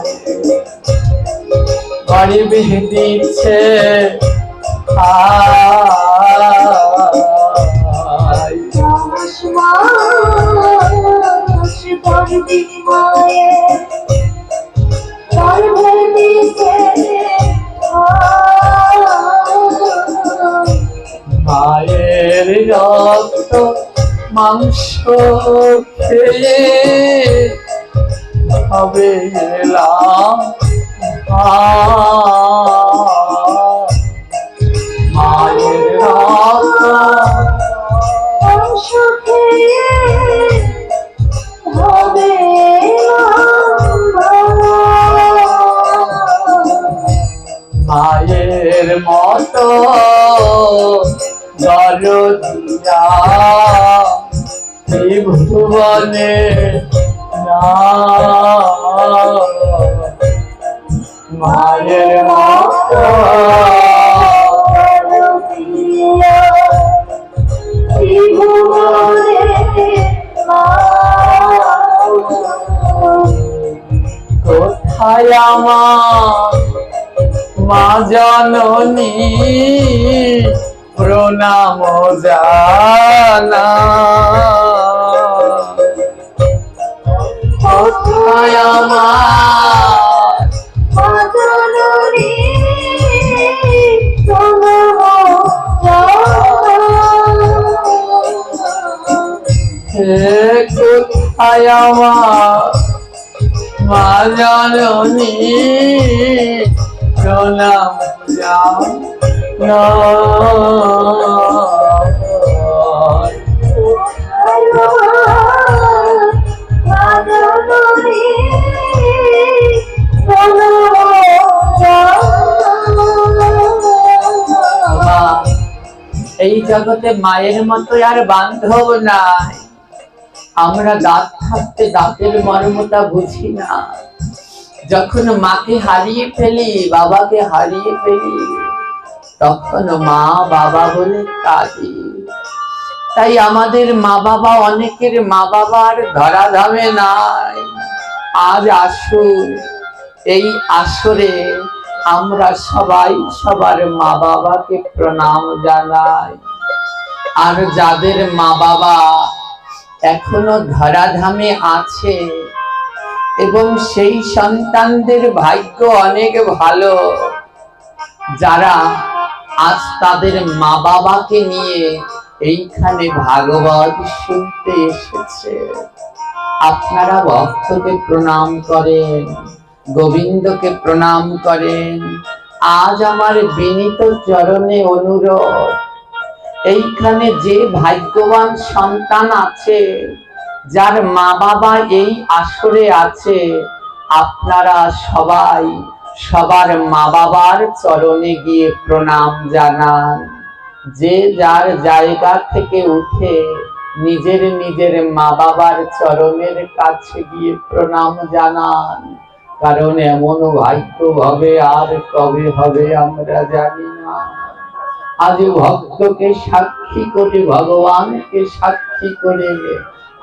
গর্ভে দিচ্ছে, 10 মাস 10 দিন মায়ের গর্ভে দিচ্ছে, মায়ের রক্ত মাংস খেয়ে হবে এলাম, মায়ের রক্ত মাংস খেয়ে হবে মায়ের মতো দরদিয়া ত্রিভুবনে না, মায়ের মতো কোথায় আমার মা জননী প্রণাম জানা, কোথায় আমার কোথায় আমার মা জননী প্রণাম জানা, এই জগতে মায়ের মতো আর বান্ধব নাই। আমরা দাঁত থাকতে দাঁতের মর্মতা বুঝি না, যখন মাকে হারিয়ে ফেলি, বাবাকে হারিয়ে ফেলি, তখন মা বাবা বলে কাঁদি। তাই আমাদের মা বাবা, অনেকের মা বাবার ধরাধামে নাই। আজ আসুন, এই আসরে আমরা সবাই সবার মা বাবাকে প্রণাম জানাই। আর যাদের মা বাবা এখনো ধরাধামে আছে এবং সেই সন্তানদের ভাগ্য অনেক ভালো, যারা আজ তাদের মা বাবাকে নিয়ে এইখানে ভাগবত শুনতে এসেছে। আপনারা ভক্তকে প্রণাম করেন, গোবিন্দকে প্রণাম করেন। আজ আমার বিনীত চরণে অনুরোধ, এইখানে যে ভাগ্যবান সন্তান আছে যার মা বাবা এই আসরে আছে, আপনারা সবাই সবার মা বাবার চরণে গিয়ে প্রণাম জানান। যে যার জায়গা থেকে উঠে নিজের নিজের মা বাবার চরণের কাছে গিয়ে প্রণাম জানান। কারণ এমন ভাগ্য হবে আর কবে হবে আমরা জানি না। আজ ভক্তকে সাক্ষী করে, ভগবানকে সাক্ষী করে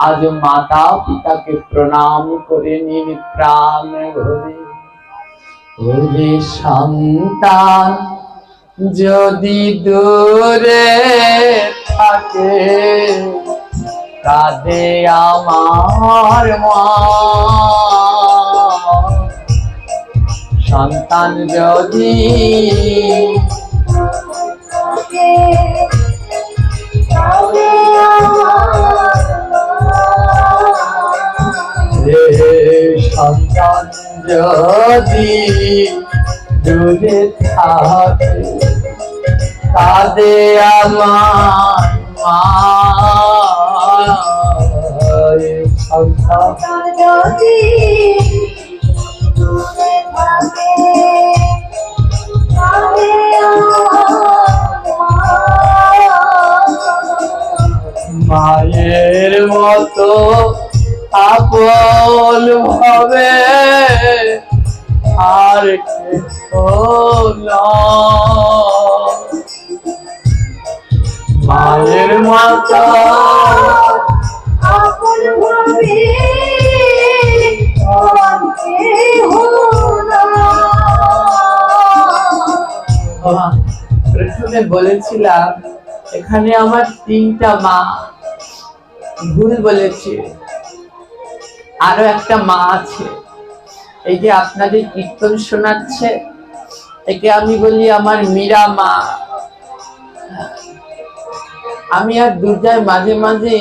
আজ মাতা পিতাকে প্রণাম করে নিন প্রাণ ভরে। ওরে সন্তান যদি দূরে থাকে, কাঁদে আমার মা। সন্তান যদি সন্তান যদি দূরে থাকে, কাঁদে আমার মা। সন্তান যদি দূরে থাকে, কাঁদে আমার মা। মায়ের মতো আপন ভাবে আর কেউ নয়। মায়ের মতো আপন ভাবে আর কেহ নয়। প্রথমে বলেছিলাম এখানে আমার 3টা মা, ভুল বলেছি, আরো একটা মা আছে। এই যে আপনাদের কীর্তন শোনাচ্ছে, একে আমি বলি আমার মীরা মা। আমি আর দুর্গায় মাঝে মাঝে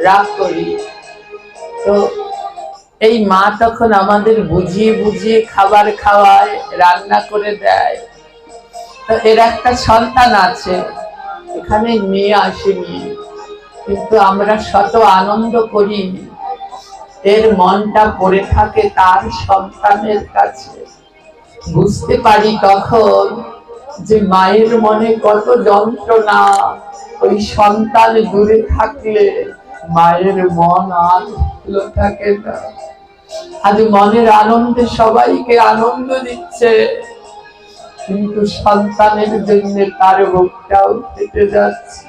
রাগ করি, তো এই মা তখন আমাদের বুঝিয়ে বুঝিয়ে খাবার খাওয়ায়, রান্না করে দেয়। তো এর একটা সন্তান আছে, এখানে মেয়ে আসেনি, কিন্তু আমরা শত আনন্দ করি। এর মনটা পড়ে থাকে তার সন্তানের কাছে। বুঝতে পারি তখন যে মায়ের মনে কত যন্ত্রণা। ওই সন্তান দূরে থাকলে মায়ের মন আর ভালো থাকে না। আজ মনের আনন্দে সবাইকে আনন্দ দিচ্ছে, কিন্তু সন্তানের জন্য তার বুকটাও ফেটে যাচ্ছে।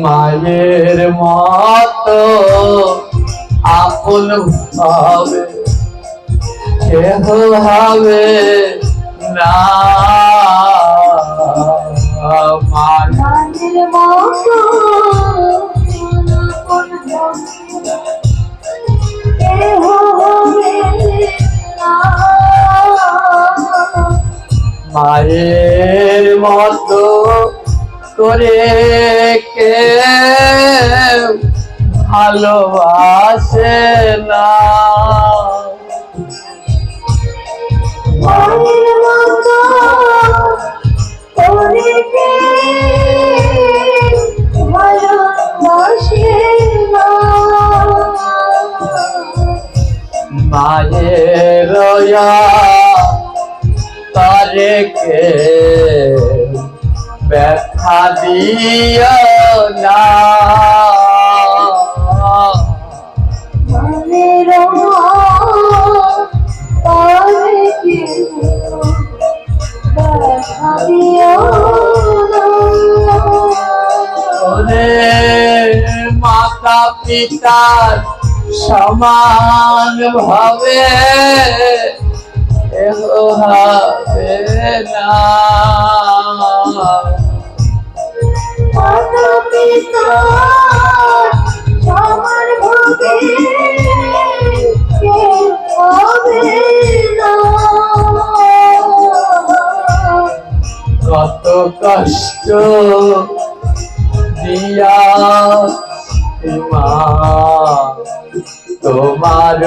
মায়ের মতো আপন ভাবে কেহ হবে না। মায়ের মতো আপন ভাবে কেহ হবে না। মায়ের মতো করে কেউ ভালোবাসে না। মায়ের মতো করে কেউ ভালোবাসে না। মায়ের তারে কে ব্যথা দিও না। মায়ের তারে কেউ ব্যথা দিও না। ওরে মাতা পিতার সমান ভাবে কেহ হবে না। মাতা পিতা সমান ভাবে কেউ হবে না। কত কষ্ট দিয়া মা তোমার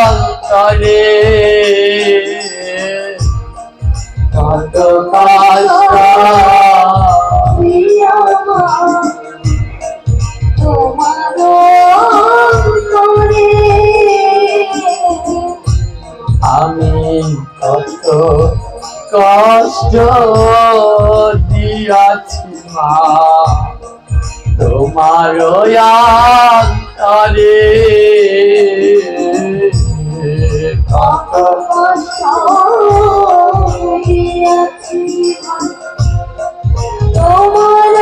অন্তরে, কত কষ্ট তোমার যদি আছি মা তোমার অন্তরে কত কষ্ট দিয়েছি তোমার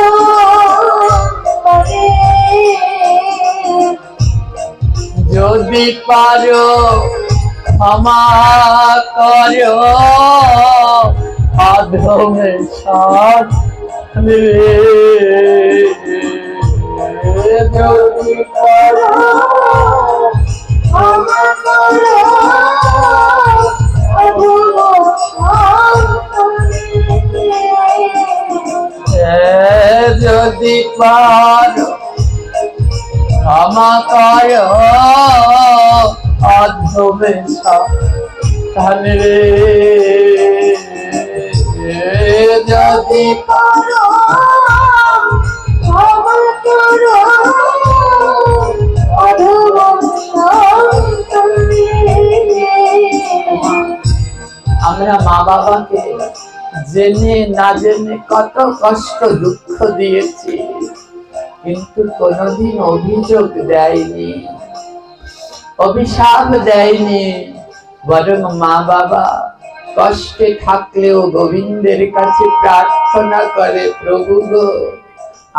অন্তরে। যদি পারো ক্ষমা করো অধমে সৎ যদি পারো ক্ষমা করো অধম অন্তরে। যদি পারো ক্ষমা করো অধমে সৎ রে যদি করো ক্ষমা করো অধম অন্তরে। আমরা মা বাবাকে জেনে না জেনে কত কষ্ট দুঃখ দিয়েছি, কিন্তু কোনোদিন অভিযোগ দেয়নি, অভিশাপ দেয়নি, বরং মা বাবা কষ্টে থাকলেও গোবিন্দের কাছে প্রার্থনা করে, প্রভু গো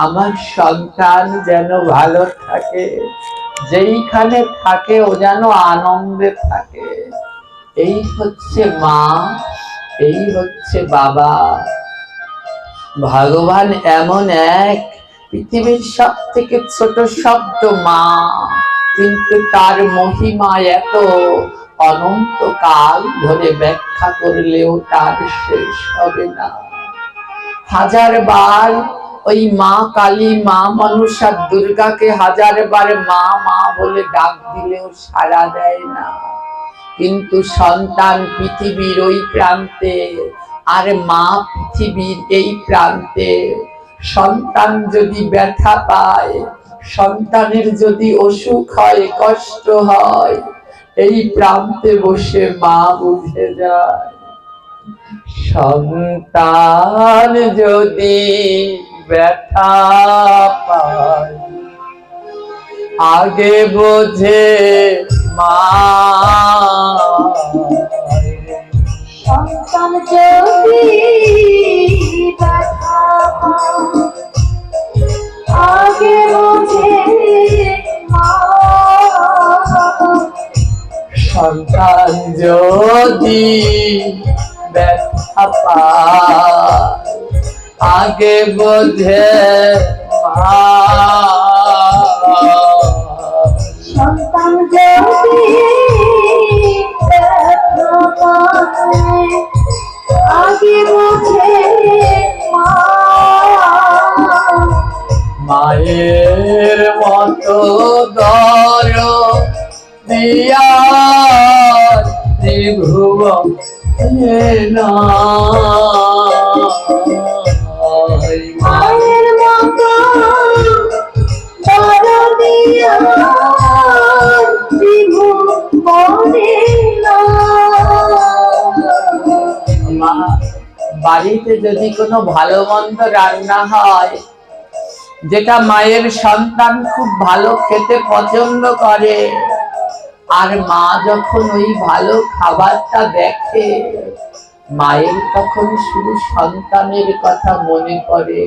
আমার সন্তান যেন ভালো থাকে, যেইখানে থাকে ও যেন আনন্দে থাকে। এই হচ্ছে মা, এই হচ্ছে বাবা। ভগবান এমন এক, পৃথিবীর সব থেকে ছোট শব্দ মা, কিন্তু তার মহিমা এত অনন্তকাল ধরে ব্যাখ্যা করলেও তার শেষ হবে না। হাজার বার ওই মা কালী, মা মনসা, দুর্গাকে হাজার বার মা মা বলে ডাক দিলেও সাড়া দেয় না। কিন্তু সন্তান পৃথিবীর ওই প্রান্তে আর মা পৃথিবীর এই প্রান্তে। সন্তান যদি ব্যথা পায়, সন্তানের যদি অসুখ হয়, কষ্ট হয়, এই প্রান্তে বসে মা বুঝে যায়। সন্তান যদি ব্যথা পায়, আগে বোঝে মা। সন্তান যদি ব্যথা পায়, আগে বোঝে মা। সন্তান যদি ব্যথা পায়, আগে বোঝে মা। সন্তান যদি ব্যথা পায়, আগে বোঝে মা। মায়ের মতো দর দিয়া ত্রিভুবন না, মায়ের মতো দরদিয়া ত্রিভুবনে না। মা বাড়িতে যদি কোনো ভালো মন্দ রান্না হয়, যেটা মায়ের সন্তান খুব ভালো খেতে পছন্দ করে, আর মা যখন ওই ভালো খাবারটা দেখে, মায়ের তখন শুধু সন্তানের কথা মনে পড়ে।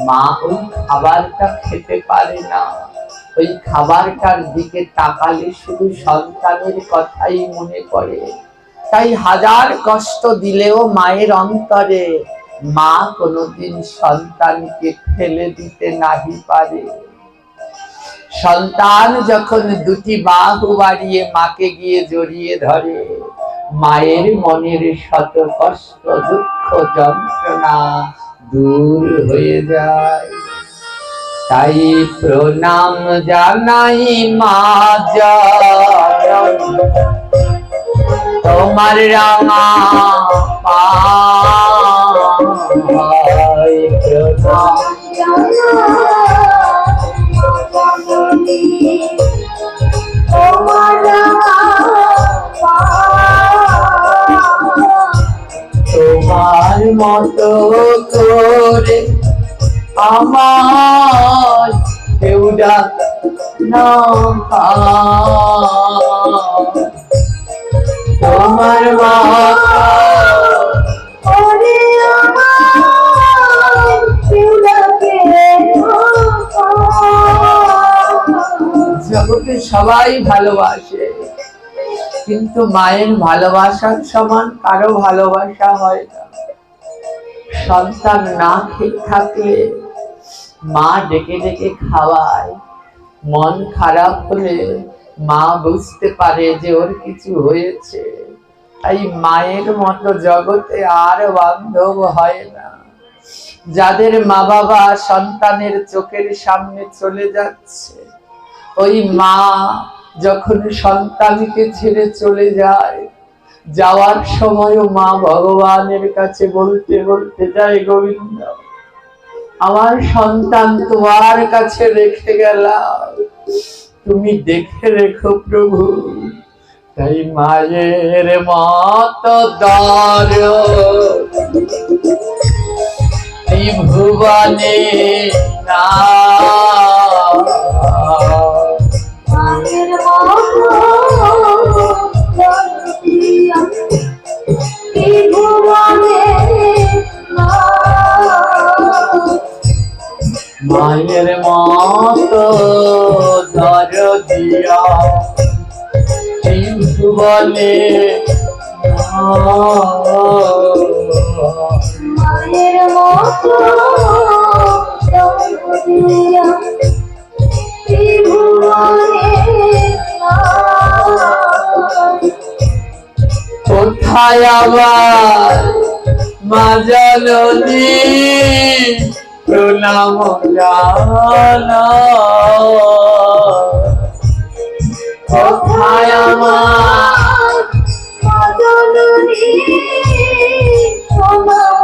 মা ওই খাবারটা খেতে পারে না, ওই খাবারটার দিকে তাকালে শুধু সন্তানের কথাই মনে পড়ে। তাই হাজার কষ্ট দিলেও মায়ের অন্তরে মা কোনোদিন সন্তানকে ফেলে দিতে নাহি পারে। সন্তান যখন দুটি বাহু বাড়িয়ে মাকে গিয়ে জড়িয়ে ধরে, মায়ের মনের শত কষ্ট, দুঃখ, যন্ত্রণা দূর হয়ে যায়। তাই প্রণাম জানাই মা জননী, তোমার রাঙা পায়ে প্রণাম। তোমার মতো করে আমার কেউ ডাক না তোমার মাতা ওরে আমার কেউ ডাকে না। জগতে সবাই ভালোবাসে, কিন্তু মায়ের ভালোবাসার সমান কারো ভালোবাসা হয় না। সন্তান না খেয়ে থাকলে মা ডেকে ডেকে খাওয়ায়, মন খারাপ হলে মা বুঝতে পারে যে ওর কিছু হয়েছে। তাই মায়ের মতো জগতে আর বান্ধব হয় না। যাদের মা বাবা সন্তানের চোখের সামনে চলে যাচ্ছে, ওই মা যখন সন্তানকে ছেড়ে চলে যায়, যাওয়ার সময়ও মা ভগবানের কাছে বলতে বলতে যায়, গোবিন্দ আমার সন্তান তোমার কাছে রেখে গেলাম, তুমি দেখে রেখো প্রভু। তাই মায়ের মতো দরদ এই ভুবনে না। মায়ের মতো দরদিয়া এই ভুবনে না। মায়ের মতো দরদিয়া এই ভুবনে না। মায়ের মতো দরদিয়া এই ভুবনে না। কোথায় আবার মা জননী প্রণাম জানা, কোথায় আমার মা জননী প্রণাম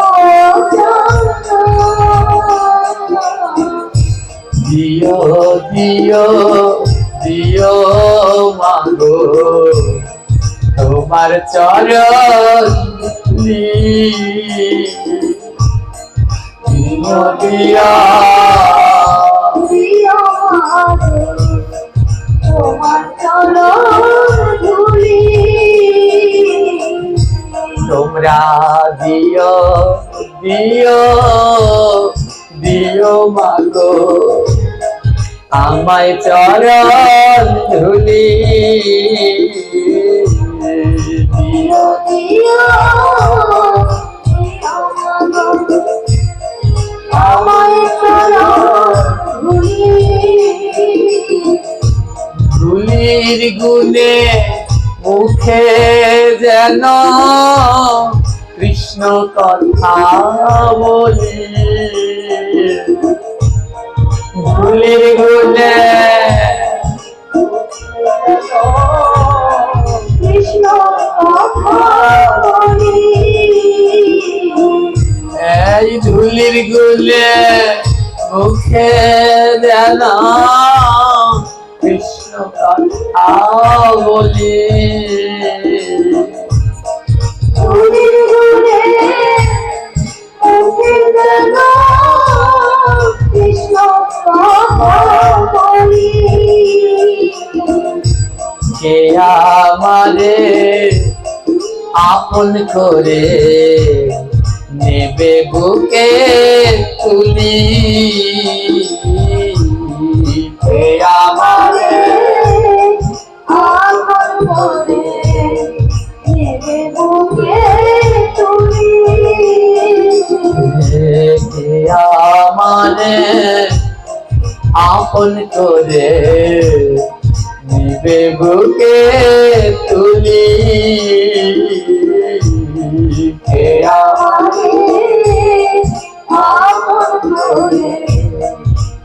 জানা। দিও দিও দিও মাগো তোমার চরণ দিও দিয়া প্রিয় মাগো তোমার চরণ ধুলি। তোমরা দিও দিও দিও মাগো আমায় চরণ ধুলি। দিও প্রিয় প্রিয় মাগো আমায় চরণ ধুলি। ধুলির গুণে মুখে যেন কৃষ্ণ কথা বলি, ধুলির গুণে কৃষ্ণ কথা বলি। এই ধুলির গুণে মুখে যেন কৃষ্ণ কথা বলি। ধুলির গুণে মুখে যেন কৃষ্ণ কথা বলি। কে আমারে আপন করে নেবে বুকে তুলি, কে আমারে আমার মনে নেবে বুকে তুলি। কে আমারে আপন করে নেবে বুকে তুলি, কে আমারে আপন করে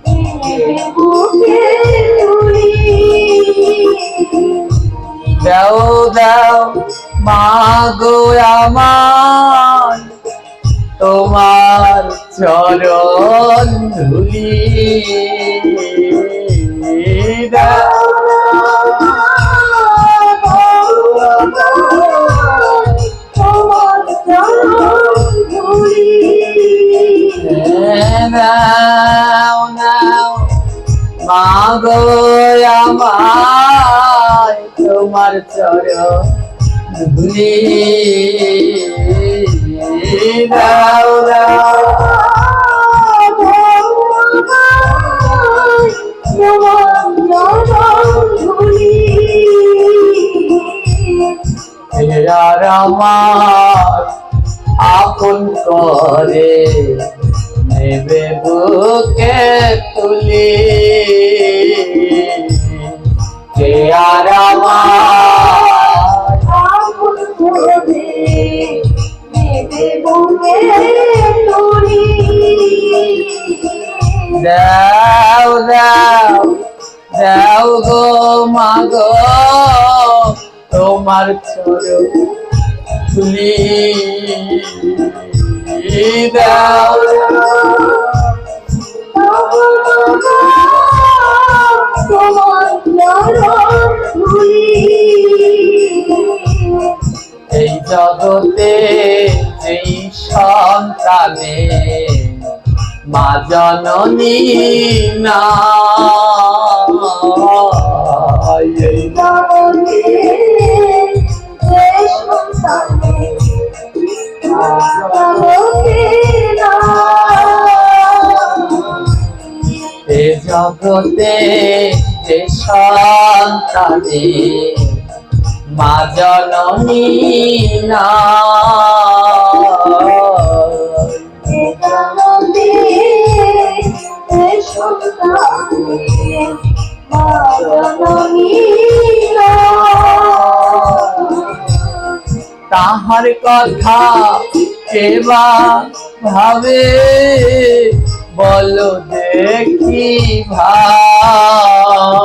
নেবে বুকে তুলি। দাও দাও মাগো আমার তোমার চরণ ধুলি, দাও তোমার চরণ ধুলি। নাও নাও মাগো আমায় তোমার চরণ ধুলি দাও দাও আর আমার আপন করে নেবে বুকে তুলি কে আর আমার দাও দাও দাও গো মাগো তোমার চরণ তুলি দাও এই জগতে যেই সন্তানে মা জননী না এই এ জগতে যে সন্তানে মা জননী না তাহার কথা কেবা ভাবে বলো দেখি ভাই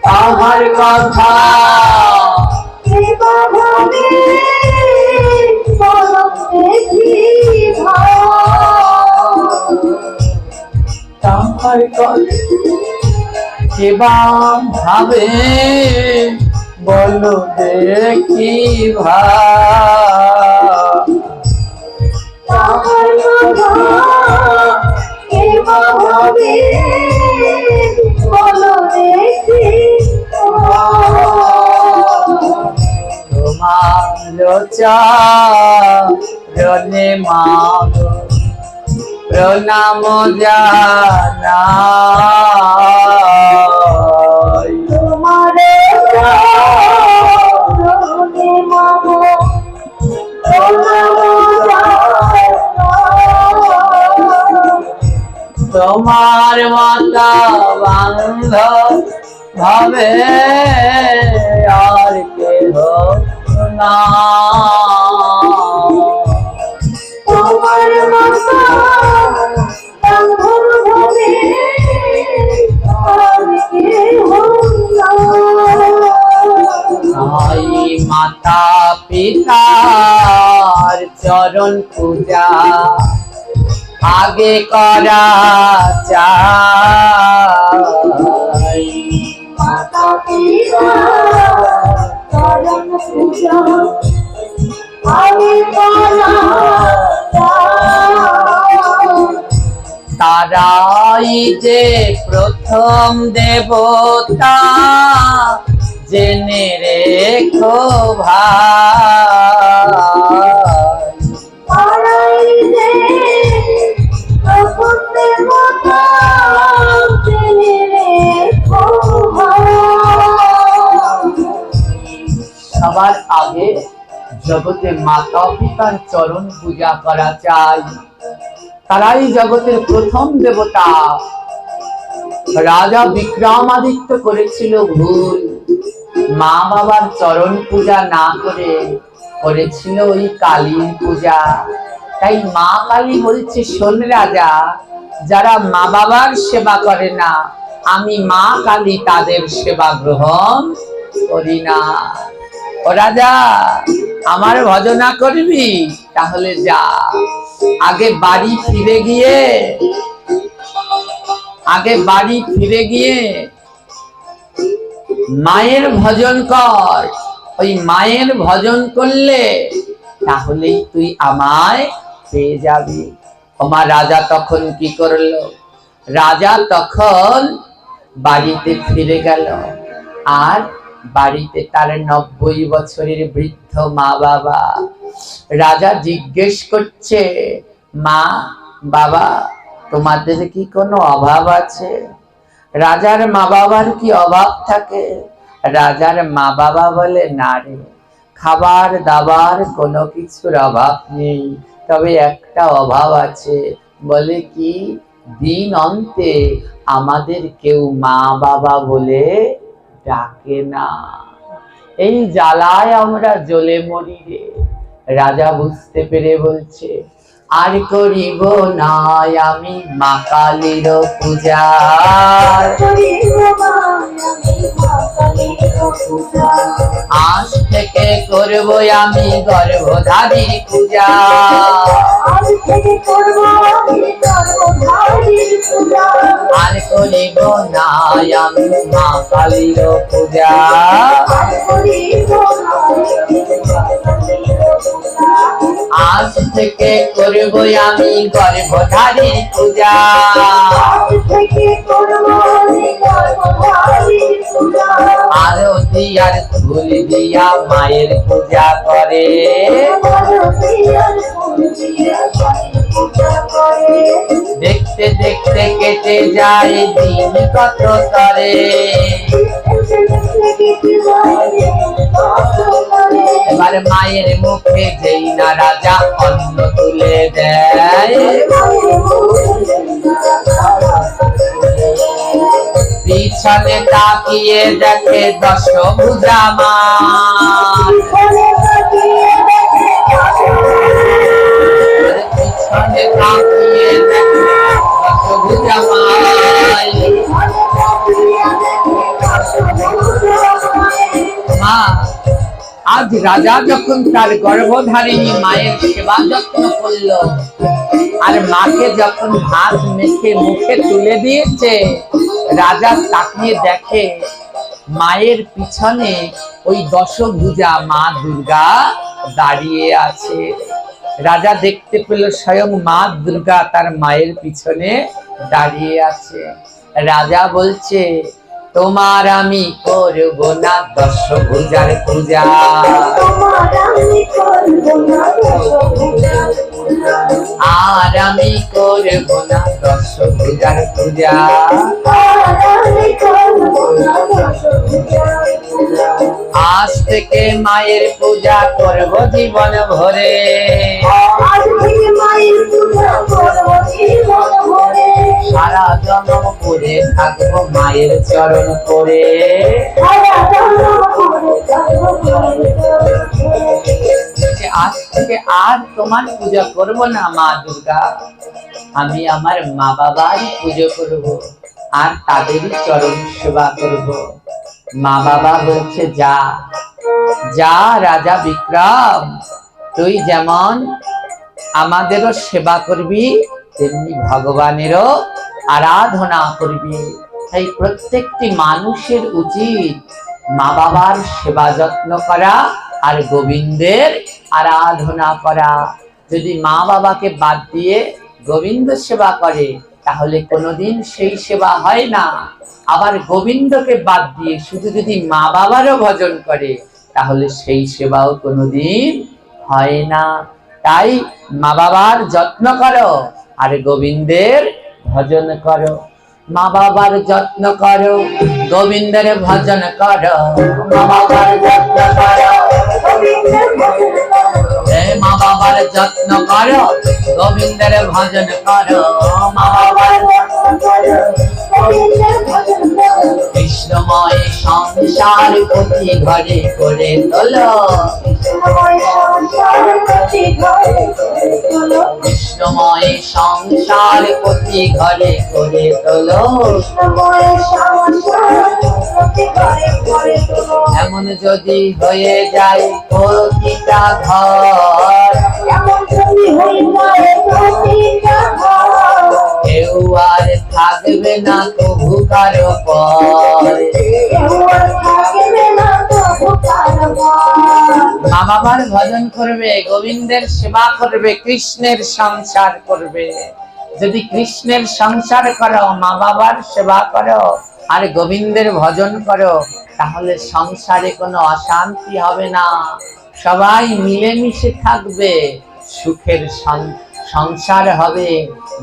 তাহার কথা তাহার কথা কেবা ভাবে বলো দেখি ভাই তোমার চরণে মাগো প্রণাম জানাই তোমার তোমার মাতা বান্ধ ভাবে আর কেহ না তোমার आई माता पितार चरण पूजा आगे करा चाই माता पिता चरण पूजा आगे करा তারাই যে প্রথম দেবতা জেনে রেখো ভাই তারাই যে প্রথম দেবতা জেনে রেখো ভাই সবার আগে জগতে মাতা পিতার চরণ পূজা করা চাই তারাই জগতের প্রথম দেবতা রাজা বিক্রমাদিত্য করেছিল ভুল মা বাবার চরণ পূজা না করে করেছিল ওই কালীর পূজা তাই মা কালী বলছে শোন রাজা যারা মা বাবার সেবা করে না আমি মা কালী তাদের সেবা গ্রহণ করি না ও রাজা আমার ভজনা করবি তাহলে যা আগে বাড়ি ফিরে গিয়ে মায়ের ভজন কর ওই মায়ের ভজন করলে তাহলেই তুই আমায় পেয়ে যাবি ও আমার রাজা তখন কি করলো? রাজা তখন বাড়িতে ফিরে গেল, আর বাড়িতে তার 90 বছরের বৃদ্ধ মা বাবা। রাজা জিজ্ঞেস করছে, মা বাবা, তোমাদের কি কোনো অভাব আছে? রাজার মা বাবার কি অভাব থাকে? রাজার মা বাবা বলে, না রে, খাবার দাবার কোনো কিছুর অভাব নেই, তবে একটা অভাব আছে। বলে কি? দিন অন্তে আমাদের কেউ মা বাবা বলে ডাকে না, এই জ্বালায় আমরা জ্বলে মরি রে। রাজা বুঝতে পেরে বলছে, আর করিব না আমি মা কালীর পূজা, আজ থেকে করব আমি গর্ভধারী পূজা, আর করিব না আমি মা কালীর পূজা। আজ থেকে করব আমি গর্ভধারী পূজা, আরতি আর ফুল দিয়া মায়ের পূজা করে, দেখতে দেখতে কেটে যায় দিন কত তরে। এবার মায়ের মুখে যেই না রাজা অন্ন তুলে দেয়, পিছনে তাকিয়ে দেখে দশভুজা মা, পিছনে তাকিয়ে দেখে দশভুজা মা। আজ রাজা যখন তার গর্ভধারিণী মায়ের সেবা যত্ন করলো, আর মাকে যখন ভাত মেখে মুখে তুলে দিয়েছে, রাজা তাকিয়ে দেখে মায়ের পিছনে ওই দশভুজা মা দুর্গা দাঁড়িয়ে আছে। রাজা দেখতে পেল স্বয়ং মা দুর্গা তার মায়ের পিছনে দাঁড়িয়ে আছে। রাজা বলছে, তোমার আমি করব না দশভুজার পূজা, আর আমি করব না দশভুজার পূজা, আজ থেকে মায়ের পূজা করব জীবন ভরে, সারা জন্ম করে থাকবো মায়ের চরণ করে। আজ থেকে আর তোমার পূজা করব না মা দুর্গা, আমি আমার মা বাবার পুজো করব, আর তাদেরই চরণ সেবা করব। মা বাবা বলছে, যা যা রাজা বিক্রম, তুই যেমন আমাদেরও সেবা করবি, তেমনি ভগবানেরও আরাধনা করবি। তাই প্রত্যেকটি মানুষের উচিত মা বাবার সেবা যত্ন করা আর গোবিন্দের আরাধনা করা। যদি মা বাবাকে বাদ দিয়ে গোবিন্দ সেবা করে, তাহলে কোনোদিন সেই সেবা হয় না। আবার গোবিন্দকে বাদ দিয়ে শুধু যদি মা বাবারও ভজন করে, তাহলে সেই সেবাও কোনোদিন হয় না। তাই মা বাবার যত্ন করো আর গোবিন্দের ভজন করো। মা বাবার যত্ন করো, গোবিন্দের ভজন করো। মা বাবার যত্ন করো, মা বাবার যত্ন করো, গোবিন্দের ভজন করো। মা বাবার কৃষ্ণময় সংসার প্রতি ঘরে করে তোলো, কৃষ্ণময় সংসার প্রতি ঘরে করে তোলো। এমন যদি হয়ে যায় প্রতিটা ঘর, কেউ আর থাকবে না তবু কারো পর। মা বাবার ভজন করবে, গোবিন্দের সেবা করবে, কৃষ্ণের সংসার করবে। যদি কৃষ্ণের সংসার করো, মা বাবার সেবা করো আর গোবিন্দের ভজন করো, তাহলে সংসারে কোনো অশান্তি হবে না। সবাই মিলেমিশে থাকবে, সুখের সংসার হবে।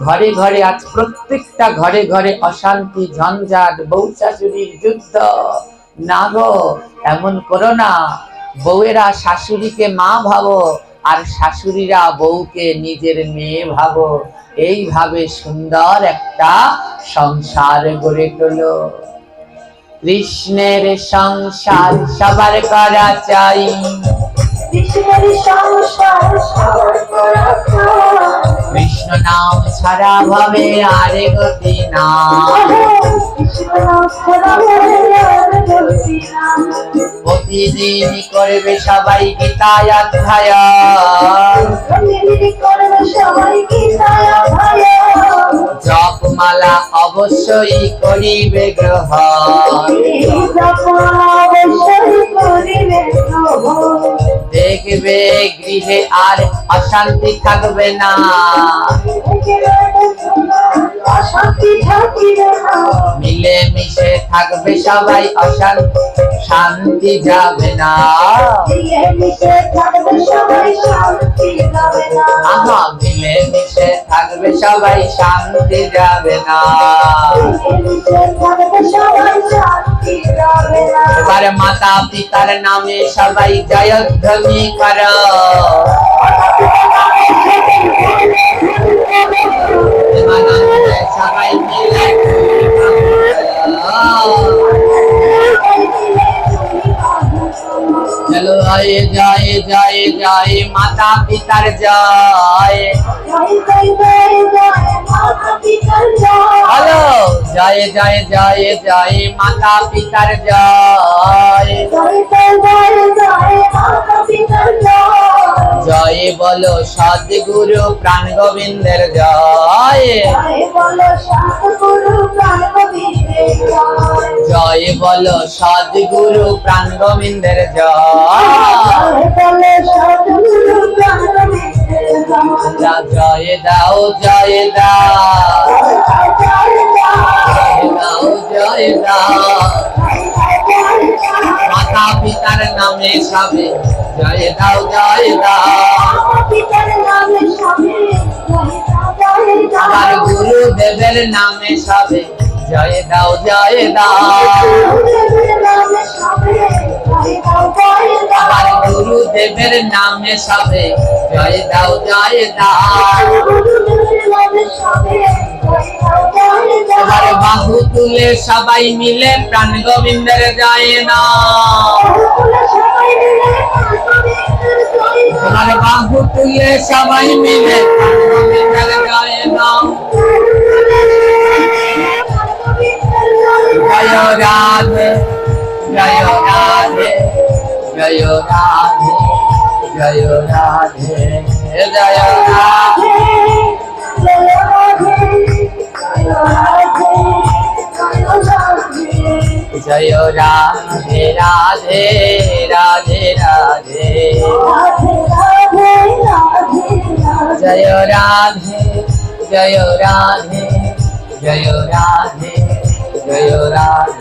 ঘরে ঘরে আজ প্রত্যেকটা ঘরে ঘরে অশান্তি, ঝঞ্ঝাট, বউ শাশুড়ির যুদ্ধ। না গো, এমন করো না। বউয়েরা শাশুড়িকে মা ভাবো আর শাশুড়িরা বউকে নিজের মেয়ে ভাবো। এইভাবে সুন্দর একটা সংসার গড়ে তোলো। কৃষ্ণের সংসার সবার করা চাই, কৃষ্ণের সংসার সবার করা চাই। কৃষ্ণ নাম ছাড়া ভাবে আরে গতি না। কৃষ্ণ নাম ছাড়া ভাবে আর গতি না। প্রতিদিন করবে সবাই গীতায় অধ্যায়ন, প্রতিদিন করবে সবাই গীতায় অধ্যায়ন। জপমালা অবশ্যই করিবে গ্রহণ, দেখবে গৃহে আর অশান্তি থাকবে না। মিলে মিশে থাকবে সবাই, শান্তি যাবে না। আহা, মিলে মিশে থাকবে সবাই, শান্তি যাবে না। এবারে মাতা পিতার নামে সবাই জয়ধ্বনি করো। সবাই মিলে চলো, জয় জয় জয় জয় মাতা পিতার জয়। হ্যালো, জয় জয় জয় জয় মাতা পিতার জয়। জয় বলো সদ্গুরু প্রাণ গোবিন্দের জয়। জয় বলো সদ্গুরু প্রাণ গোবিন্দের জয়। জয় দাও জয় দাও, জয় দাও মাতা পিতার নামে সবে, জয় দাও জয় দাও। আমার গুরুদেবের নামে সবে, জয় দাও জয় দাও। আমার গুরুদেবের নামে সবে, জয় দাও জয় দাও। এবার বাহু তুলে সবাই মিলে প্রাণ গোবিন্দের জয় না। এবার বাহু তুলে সবাই মিলে প্রাণ গোবিন্দের জয় না। জয় রাধে জয় রাধে জয় রাধে জয় রাধে জয় রাধে। জয় রাধে রাধে রাধে রাধে, জয় রাধে জয় রাধে জয় রাধে জয় রাধে জয় রাধে জয় রাধে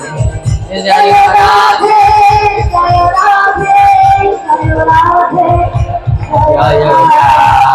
জয় রাধে।